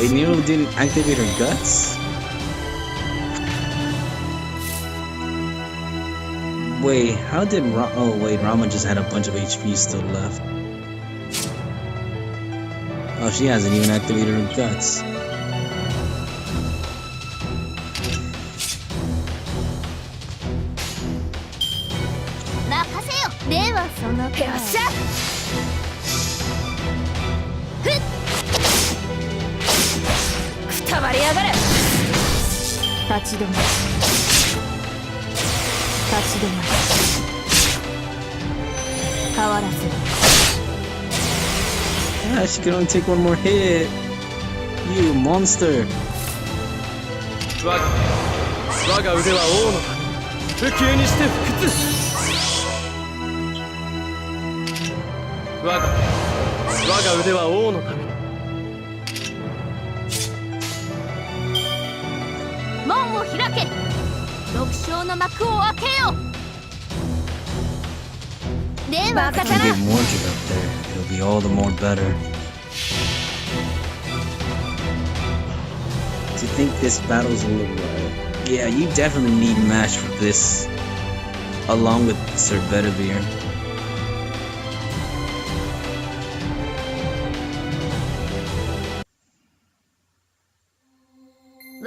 Wait, Nero didn't activate her guts? Wait, how did oh wait, Rama just had a bunch of HP still left. Oh, she hasn't even activated her guts. Yeah, she can only take one more hit. You monster. 我が腕は王のために不朽にして不屈我が腕は王のために。門を開け。六将の幕を開けよ。では任せ If な。 we get Mordred up there, it'll be all the more better. Do you think this battle's a little Yeah, you definitely need match for this, along with Sir Bedivere.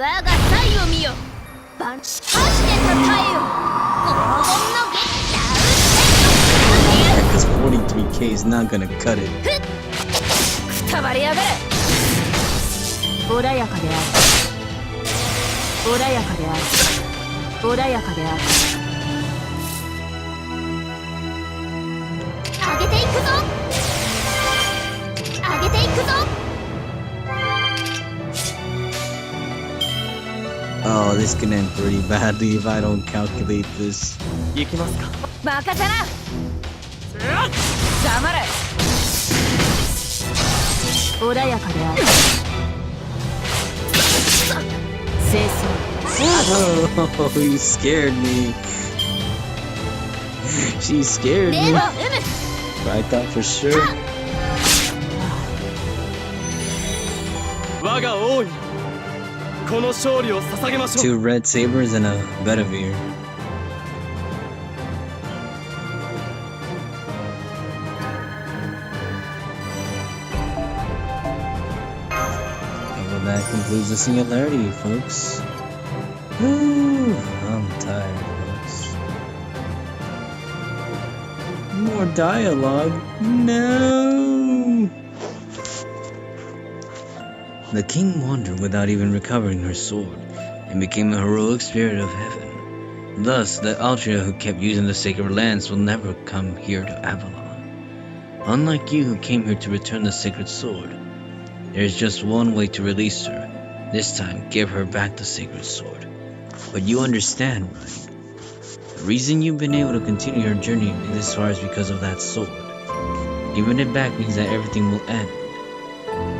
我が才を見よ。万地発してたえよ。黄金のゲッター Because 43k is not gonna cut it. くたばりやがれ。穏やかである。穏やかである。穏やかである。上げていくぞ。上げていくぞ。 Oh, this can end pretty badly if I don't calculate this. 行きますか。任せな。黙れ。穏やかである。清掃。 Oh, you scared me. She scared で me. は I thought for sure. 我が王にこの勝利を捧げましょう。 Two red sabers and a Bedivere. Well, that concludes the singularity, folks. Whew, I'm tired, folks. More dialogue? No! The king wandered without even recovering her sword, and became a heroic spirit of heaven. Thus, the Altria who kept using the sacred lance will never come here to Avalon. Unlike you who came here to return the sacred sword, there is just one way to release her. This time, give her back the sacred sword. But you understand, right? The reason you've been able to continue your journey this far is because of that sword. Giving it back means that everything will end.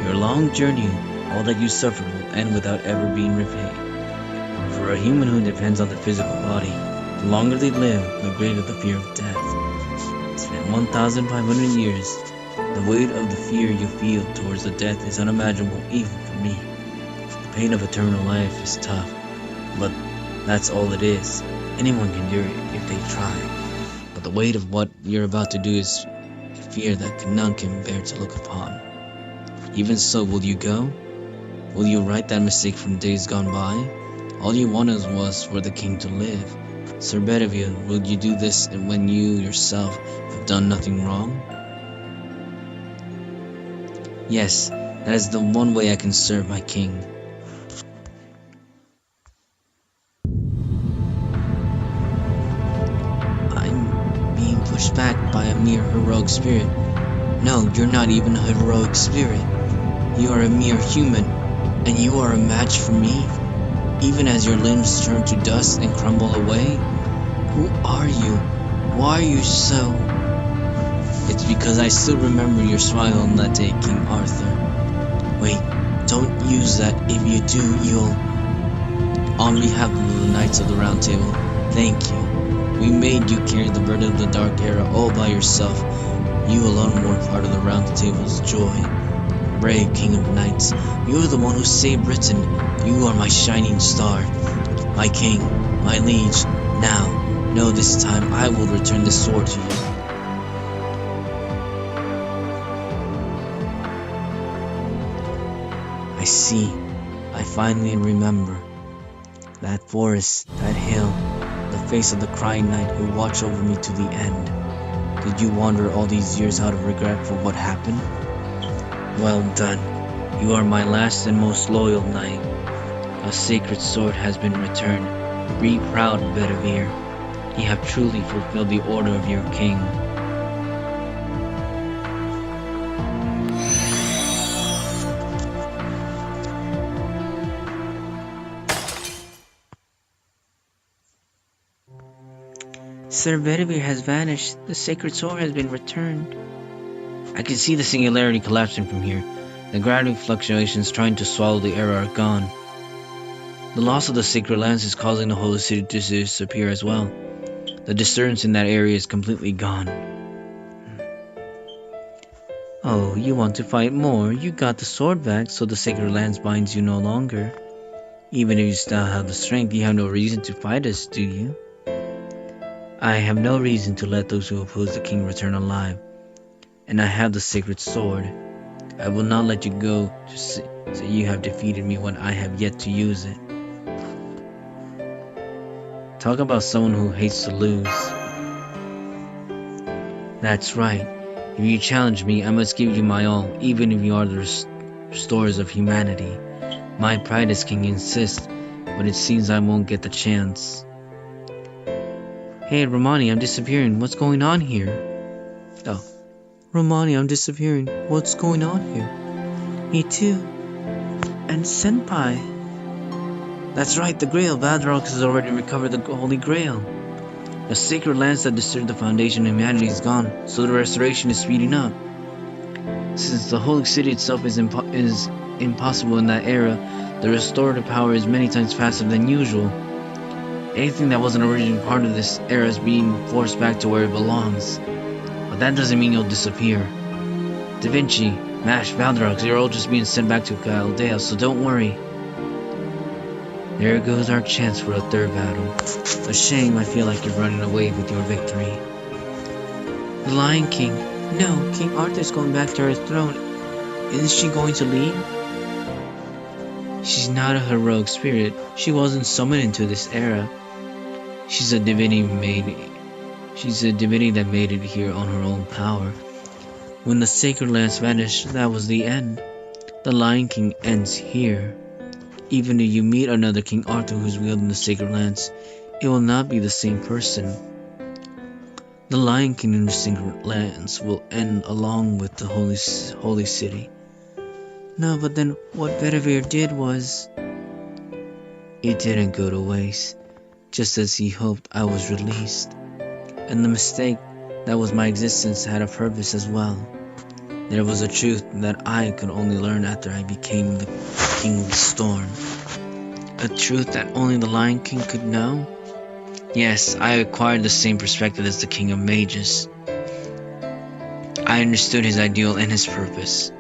Your long journey, all that you suffered, will end without ever being repaid. For a human who depends on the physical body, the longer they live, the greater the fear of death. It's been 1,500 years. The weight of the fear you feel towards the death is unimaginable even for me. The pain of eternal life is tough, but that's all it is. Anyone can do it if they try. But the weight of what you're about to do is fear that none can bear to look upon. Even so, will you go? Will you right that mistake from days gone by? All you wanted was for the king to live. Sir Bedivere, will you do this when you yourself have done nothing wrong? Yes, that is the one way I can serve my king. I'm being pushed back by a mere heroic spirit. No, you're not even a heroic spirit. You are a mere human, and you are a match for me. Even as your limbs turn to dust and crumble away? Who are you? Why are you so? It's because I still remember your smile on that day, King Arthur. Wait, don't use that. If you do, you'll... On behalf of the Knights of the Round Table, thank you. We made you carry the burden of the Dark Era all by yourself. You alone were part of the Round Table's joy. Brave King of Knights, you are the one who saved Britain. You are my shining star. My king, my liege. Now, know this time I will return the sword to you. I see. I finally remember. That forest, that hill, the face of the crying knight who watched over me to the end. Did you wander all these years out of regret for what happened? Well done. You are my last and most loyal knight. A sacred sword has been returned. Be proud, Bedivere. You have truly fulfilled the order of your king. Sir Bedivere has vanished. The sacred sword has been returned. I can see the singularity collapsing from here. The gravity fluctuations trying to swallow the era are gone. The loss of the sacred lands is causing the holy city to disappear as well. The disturbance in that area is completely gone. Oh, you want to fight more? You got the sword back, so the sacred lands binds you no longer. Even if you still have the strength, you have no reason to fight us, do you? I have no reason to let those who oppose the king return alive. And I have the sacred sword. I will not let you go to say you have defeated me when I have yet to use it. Talk about someone who hates to lose. That's right. If you challenge me, I must give you my all, even if you are the restorers of humanity. My pride as king insists, but it seems I won't get the chance. Hey, Romani, I'm disappearing. What's going on here? Oh. Romani, I'm disappearing. What's going on here? Me too. And Senpai. That's right, the Grail. Balrog has already recovered the Holy Grail. The sacred lands that disturbed the foundation of humanity is gone, so the restoration is speeding up. Since the holy city itself is impossible in that era, the restorative power is many times faster than usual. Anything that wasn't originally part of this era is being forced back to where it belongs. But that doesn't mean you'll disappear. Da Vinci, Mash, Balrog, you're all just being sent back to Chaldea, so don't worry. There goes our chance for a third battle. A shame I feel like you're running away with your victory. The Lion King. No, King Arthur's going back to her throne. Isn't she going to leave? She's not a heroic spirit. She wasn't summoned into this era. She's a divinity that made it here on her own power. When the sacred lands vanished, that was the end. The Lion King ends here. Even if you meet another King Arthur who's wielding the sacred lands, it will not be the same person. The Lion King and the sacred lands will end along with the holy city. No, but then what Bedivere did was... It didn't go to waste. Just as he hoped, I was released. And the mistake that was my existence had a purpose as well. There was a truth that I could only learn after I became the King of the Storm. A truth that only the Lion King could know? Yes, I acquired the same perspective as the King of Mages. I understood his ideal and his purpose.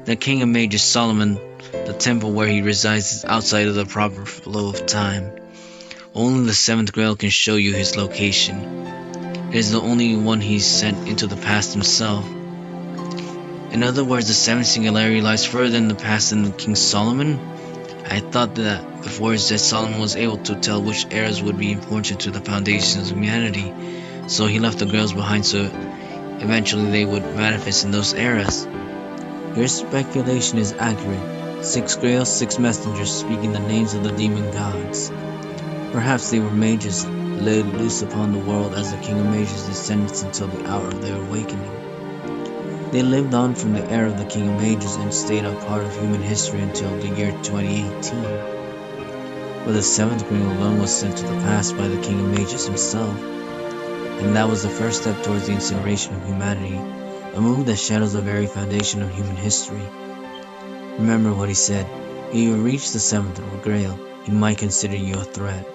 The King of Mages, Solomon, the temple where he resides is outside of the proper flow of time. Only the 7th Grail can show you his location. It is the only one he's sent into the past himself. In other words, the 7th Singularity lies further in the past than King Solomon. I thought that before his death, Solomon was able to tell which eras would be important to the foundations of humanity, so he left the grails behind so eventually they would manifest in those eras. Your speculation is accurate. 6 grails, 6 messengers speaking the names of the demon gods. Perhaps they were mages laid loose upon the world as the King of Mages' descendants until the hour of their awakening. They lived on from the era of the King of Mages and stayed a part of human history until the year 2018. But the 7th Grail alone was sent to the past by the King of Mages himself. And that was the first step towards the incineration of humanity, a move that shadows the very foundation of human history. Remember what he said: if you reach the 7th Grail, he might consider you a threat.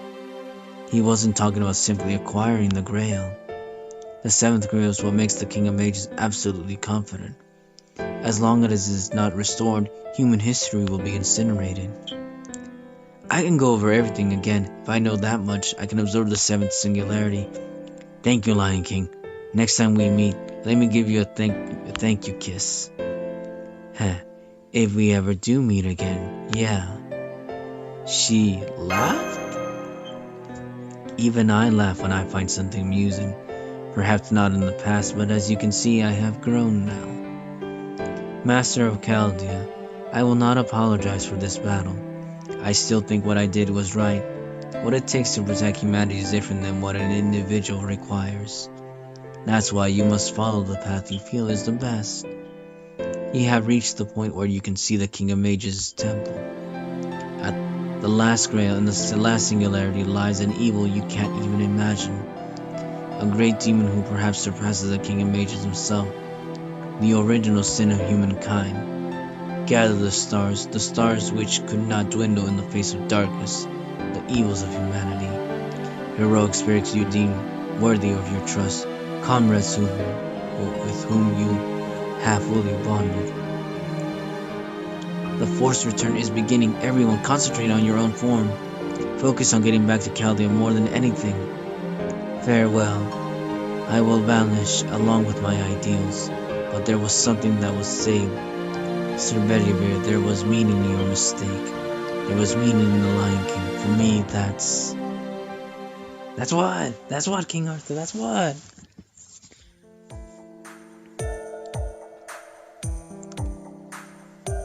He wasn't talking about simply acquiring the Grail. The 7th Grail is what makes the King of Mages absolutely confident. As long as it is not restored, human history will be incinerated. I can go over everything again. If I know that much, I can absorb the 7th Singularity. Thank you, Lion King. Next time we meet, let me give you a thank you kiss. Heh, if we ever do meet again, yeah. She laughed? Even I laugh when I find something amusing. Perhaps not in the past, but as you can see, I have grown now. Master of Chaldea, I will not apologize for this battle. I still think what I did was right. What it takes to protect humanity is different than what an individual requires. That's why you must follow the path you feel is the best. You have reached the point where you can see the King of Mages' temple. At the last Grail and the last Singularity lies an evil you can't even imagine. A great demon who perhaps surpasses the King of Mages himself. the original sin of humankind. Gather the stars which could not dwindle in the face of darkness, the evils of humanity. Heroic spirits you deem worthy of your trust, comrades with whom you have fully bonded. The forced return is beginning. Everyone concentrate on your own form. Focus on getting back to Chaldea more than anything. Farewell. I will vanish along with my ideals, but there was something that was saved. Sir Bedivere, there was meaning in your mistake. There was meaning in the Lion King. For me, that's what, King Arthur, that's what.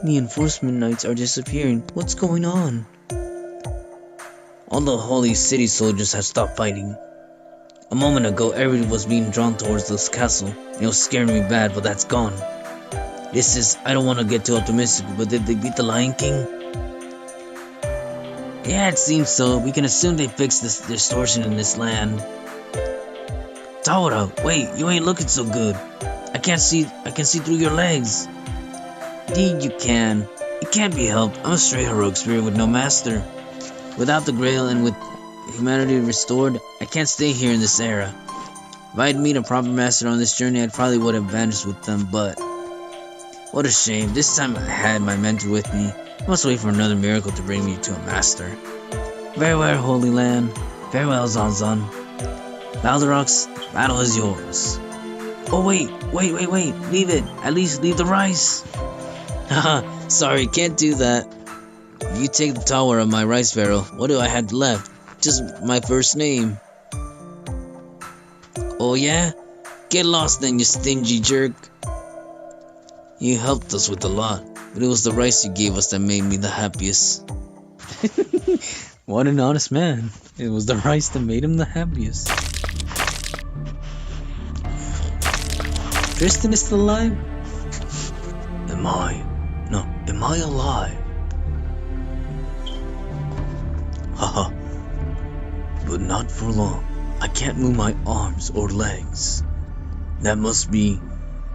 The enforcement knights are disappearing. What's going on? All the holy city soldiers have stopped fighting. A moment ago, everyone was being drawn towards this castle. It was scaring me bad, but that's gone. I don't want to get too optimistic, but did they beat the Lion King? Yeah, it seems so. We can assume they fixed this distortion in this land. Taura, wait, you ain't looking so good. I can see through your legs. Indeed you can. It can't be helped. I'm a stray heroic spirit with no master. Without the Grail and with humanity restored, I can't stay here in this era. If I'd meet a proper master on this journey, I probably would have vanished with them, but... what a shame. This time I had my mentor with me. I must wait for another miracle to bring me to a master. Farewell, Holy Land. Farewell, Zanzan. Balderox, battle is yours. Oh wait. Leave it. At least leave the rice. Haha, sorry, can't do that. If you take the tower of my rice barrel, what do I have left? Just my first name. Oh yeah? Get lost then, you stingy jerk. You helped us with a lot, but it was the rice you gave us that made me the happiest. What an honest man. It was the rice that made him the happiest. Tristan is still alive? Am I alive? Haha. But not for long. I can't move my arms or legs. That must be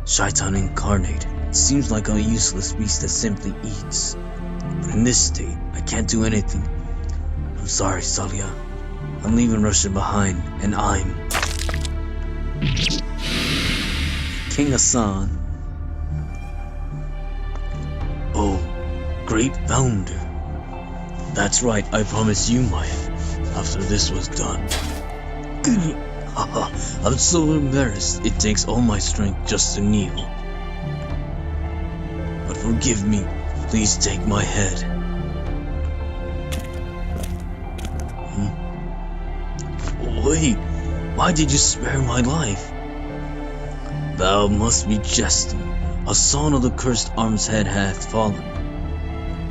Shaitan incarnate. It seems like a useless beast that simply eats. But in this state, I can't do anything. I'm sorry, Salia. I'm leaving Russia behind, and I'm... King Hassan. Oh, great founder. That's right, I promised you my head after this was done. I'm so embarrassed, it takes all my strength just to kneel. But forgive me, please take my head. Wait, why did you spare my life? Thou must be jesting. A son of the cursed arm's head hath fallen.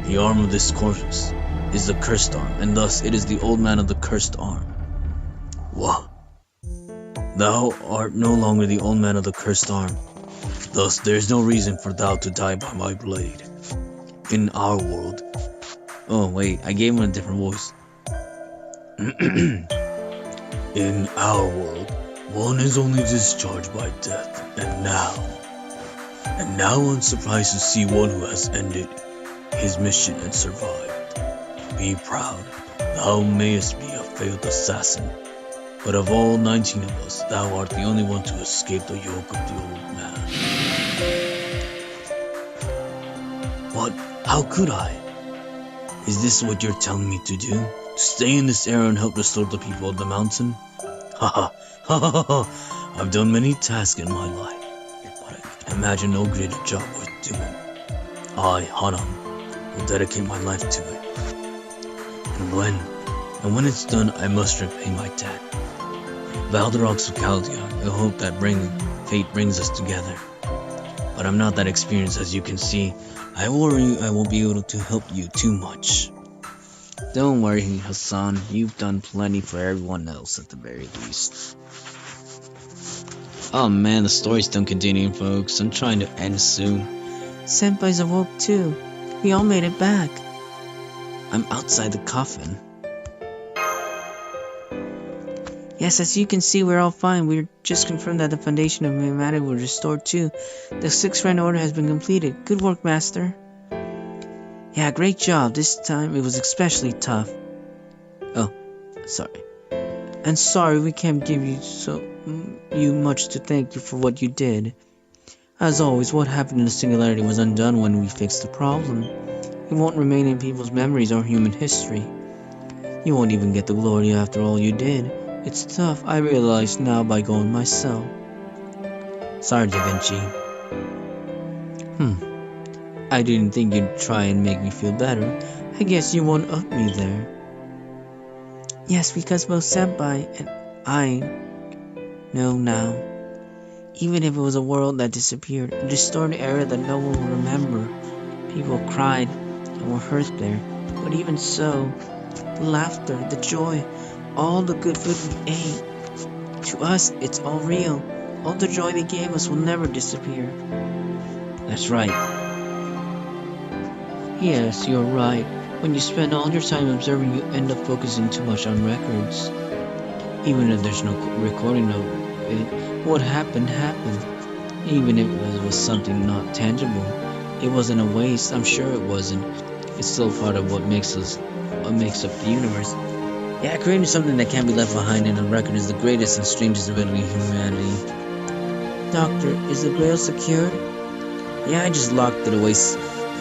The arm of this corpse is the cursed arm, and thus it is the old man of the cursed arm. What? Thou art no longer the old man of the cursed arm. Thus there is no reason for thou to die by my blade. In our world... Oh wait, I gave him a different voice. In our world, one is only discharged by death, and now I'm surprised to see one who has ended his mission and survived. Be proud, thou mayest be a failed assassin, but of all 19 of us, thou art the only one to escape the yoke of the old man. What? How could I? Is this what you're telling me to do? To stay in this era and help restore the people of the mountain? Haha, I've done many tasks in my life, but I can imagine no greater job worth doing. I, Hanam, will dedicate my life to it. And when it's done, I must repay my debt. Balderox of Chaldea, I hope that fate brings us together. But I'm not that experienced, as you can see. I worry I won't be able to help you too much. Don't worry, Hassan. You've done plenty for everyone else at the very least. Oh man, the story's still continuing, folks. I'm trying to end soon. Senpai's awoke too. We all made it back. I'm outside the coffin. Yes, as you can see, we're all fine. We're just confirmed that the foundation of humanity was restored too. The 6th Grand Order has been completed. Good work, Master. Yeah, great job. This time it was especially tough. Oh, sorry. And sorry we can't give you much to thank you for what you did. As always, what happened in the Singularity was undone when we fixed the problem. It won't remain in people's memories or human history. You won't even get the glory after all you did. It's tough, I realize now by going myself. Sorry, Da Vinci. I didn't think you'd try and make me feel better. I guess you won't up me there. Yes, because both Senpai and I know now. Even if it was a world that disappeared, a distorted era that no one will remember. People cried and were hurt there. But even so, the laughter, the joy, all the good food we ate, to us it's all real. All the joy they gave us will never disappear. That's right. Yes, you're right. When you spend all your time observing, you end up focusing too much on records. Even if there's no recording of it, what happened happened. Even if it was something not tangible, it wasn't a waste. I'm sure it wasn't. It's still part of what makes up the universe. Yeah, creating something that can't be left behind in a record is the greatest and strangest ability of humanity. Doctor, is the Grail secured? Yeah, I just locked it away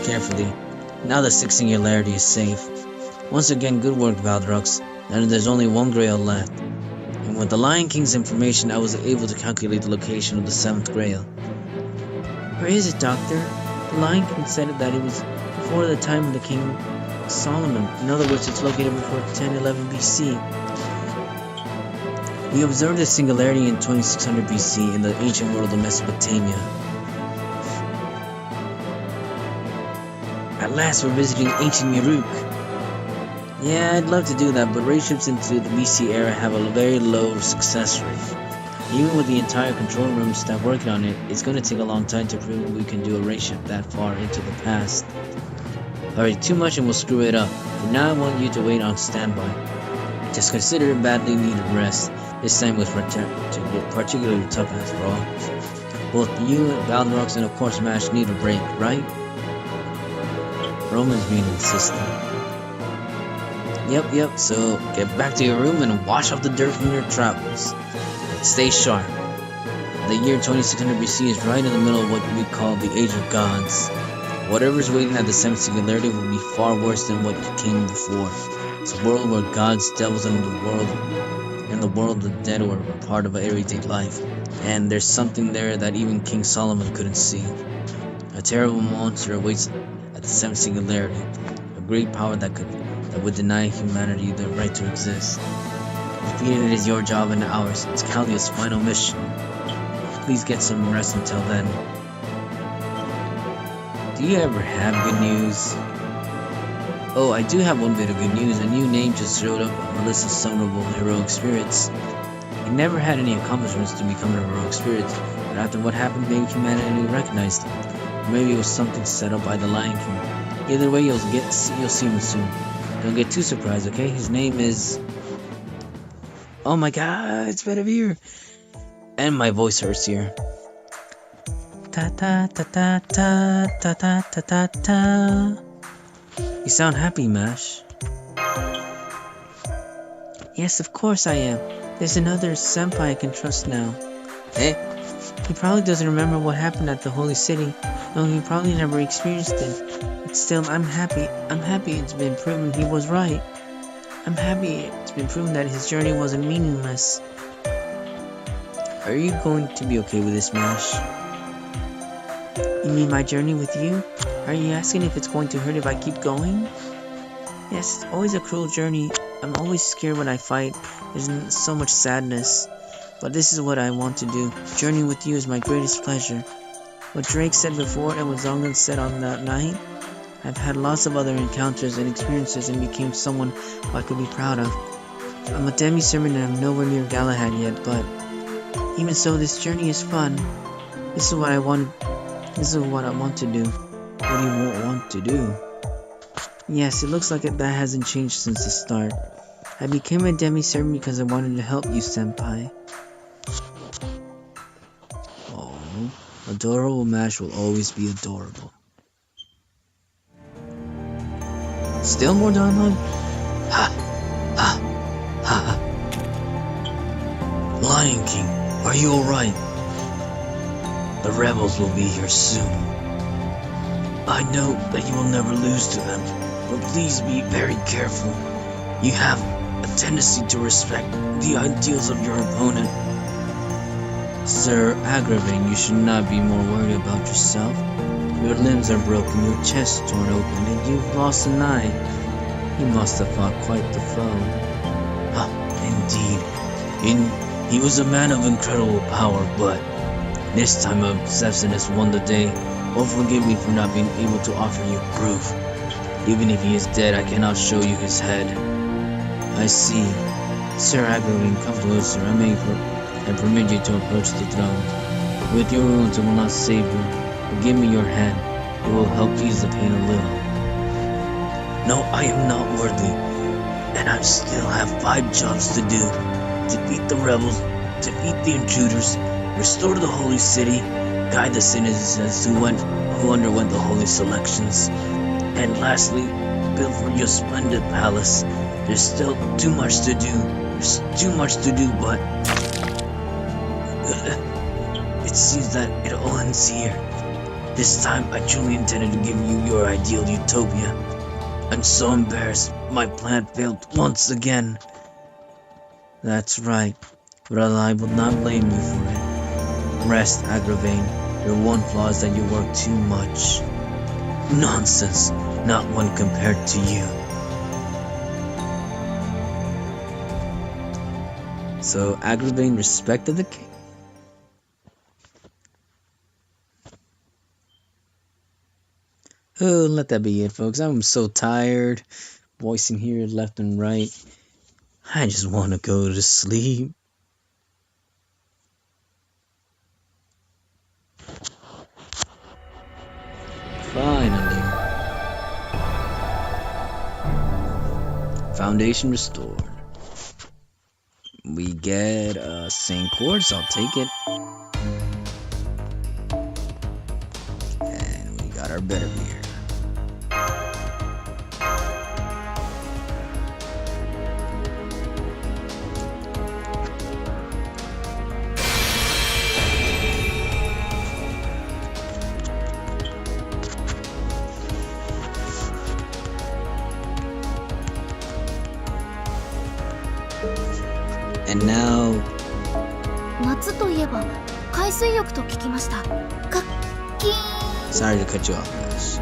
carefully. Now the 6th Singularity is safe. Once again, good work, Valdrox. Now there's only one Grail left. And with the Lion King's information, I was able to calculate the location of the 7th Grail. Where is it, Doctor? The Lion King said that it was before the time of the King Solomon. In other words, it's located before 1011 BC. We observed the singularity in 2600 BC in the ancient world of Mesopotamia. At last, we're visiting ancient Uruk. Yeah, I'd love to do that, but raid ships into the BC era have a very low success rate. Even with the entire control room staff working on it, it's going to take a long time to prove we can do a raid ship that far into the past. Alright, too much and we'll screw it up. For now, I want you to wait on standby. Just consider it badly needed rest. This time was particularly tough after all. Both you, Valdrox, and of course Mash need a break, right? Roman's being insistent. Yep, so get back to your room and wash off the dirt from your travels. Stay sharp. The year 2600 BC is right in the middle of what we call the Age of Gods. Whatever's waiting at the 7th Singularity will be far worse than what came before. It's a world where gods, devils, and the world of the dead were a part of everyday life. And there's something there that even King Solomon couldn't see. A terrible monster awaits at the 7th Singularity, a great power that would deny humanity the right to exist. Defeating it is your job and ours. It's Kalia's final mission. Please get some rest until then. Do you ever have good news? Oh, I do have one bit of good news. A new name just showed up on the list of summonable heroic spirits. He never had any accomplishments to become a heroic spirit, but after what happened, maybe humanity recognized him. Or maybe it was something set up by the Lion King. Either way, you'll see him soon. Don't get too surprised, okay? His name is... Oh my god, it's Bedivere! And my voice hurts here. Ta ta ta ta ta ta ta ta ta ta. You sound happy, Mash. Yes, of course I am. There's another senpai I can trust now. Eh? He probably doesn't remember what happened at the Holy City. No, he probably never experienced it. But still, I'm happy. I'm happy it's been proven he was right. I'm happy it's been proven that his journey wasn't meaningless. Are you going to be okay with this, Mash? You mean my journey with you? Are you asking if it's going to hurt if I keep going? Yes, it's always a cruel journey. I'm always scared when I fight. There's so much sadness. But this is what I want to do. Journey with you is my greatest pleasure. What Drake said before and what Zongan said on that night. I've had lots of other encounters and experiences and became someone who I could be proud of. I'm a demi-servant and I'm nowhere near Galahad yet, but even so, this journey is fun. This is what I want to do. What do you want to do? Yes, it looks like that hasn't changed since the start. I became a demi-servant because I wanted to help you, Senpai. Oh, adorable match will always be adorable. Still more dialogue? Ha! Ha! Ha! Lion King, are you alright? The rebels will be here soon. I know that you will never lose to them, but please be very careful. You have a tendency to respect the ideals of your opponent. Sir, aggravating, you should not be more worried about yourself. Your limbs are broken, your chest torn open, and you've lost an eye. He must have fought quite the foe. Ah, indeed. He was a man of incredible power, but this time obsessiveness won the day. Oh, forgive me for not being able to offer you proof. Even if he is dead, I cannot show you his head. I see. Sir, aggravating, come closer. I permit you to approach the throne. With your wounds, it will not save you. But give me your hand. It will help ease the pain a little. No, I am not worthy, and I still have 5 jobs to do. Defeat the rebels, defeat the intruders, restore the holy city, guide the citizens who underwent the holy selections, and lastly, build for your splendid palace. There's still too much to do. But it seems that it all ends here. This time, I truly intended to give you your ideal utopia. I'm so embarrassed. My plan failed once again. That's right, but I will not blame you for it. Rest, Agravain. Your one flaw is that you work too much. Nonsense. Not one compared to you. So Agravain respected the king. Oh, let that be it, folks. I'm so tired, voicing here left and right. I just want to go to sleep. Finally. Foundation restored. We get St. Quartz, I'll take it. And we got our better beer. And now, 夏といえば海水浴と聞きました。かっきー。 sorry to cut you off, guys.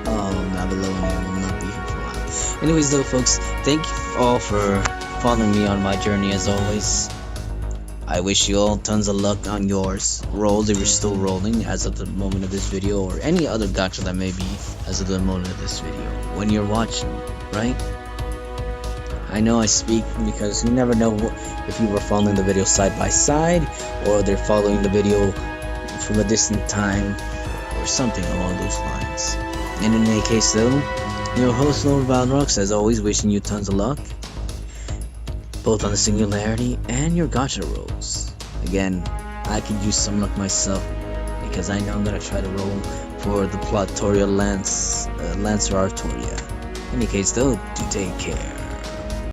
Babylonian will not be here for a while. Anyways, though, folks, thank you all for following me on my journey as always. I wish you all tons of luck on yours rolls if you're still rolling as of the moment of this video, or any other gacha that may be as of the moment of this video when you're watching, right? I know I speak because you never know if you were following the video side by side or they're following the video from a distant time or something along those lines. And in any case though, your host Lord Valrox, as always, wishing you tons of luck both on the singularity and your gacha rolls. Again, I could use some luck myself because I know I'm gonna try to roll for the Platoria Lancer Artoria. In any case though, do take care.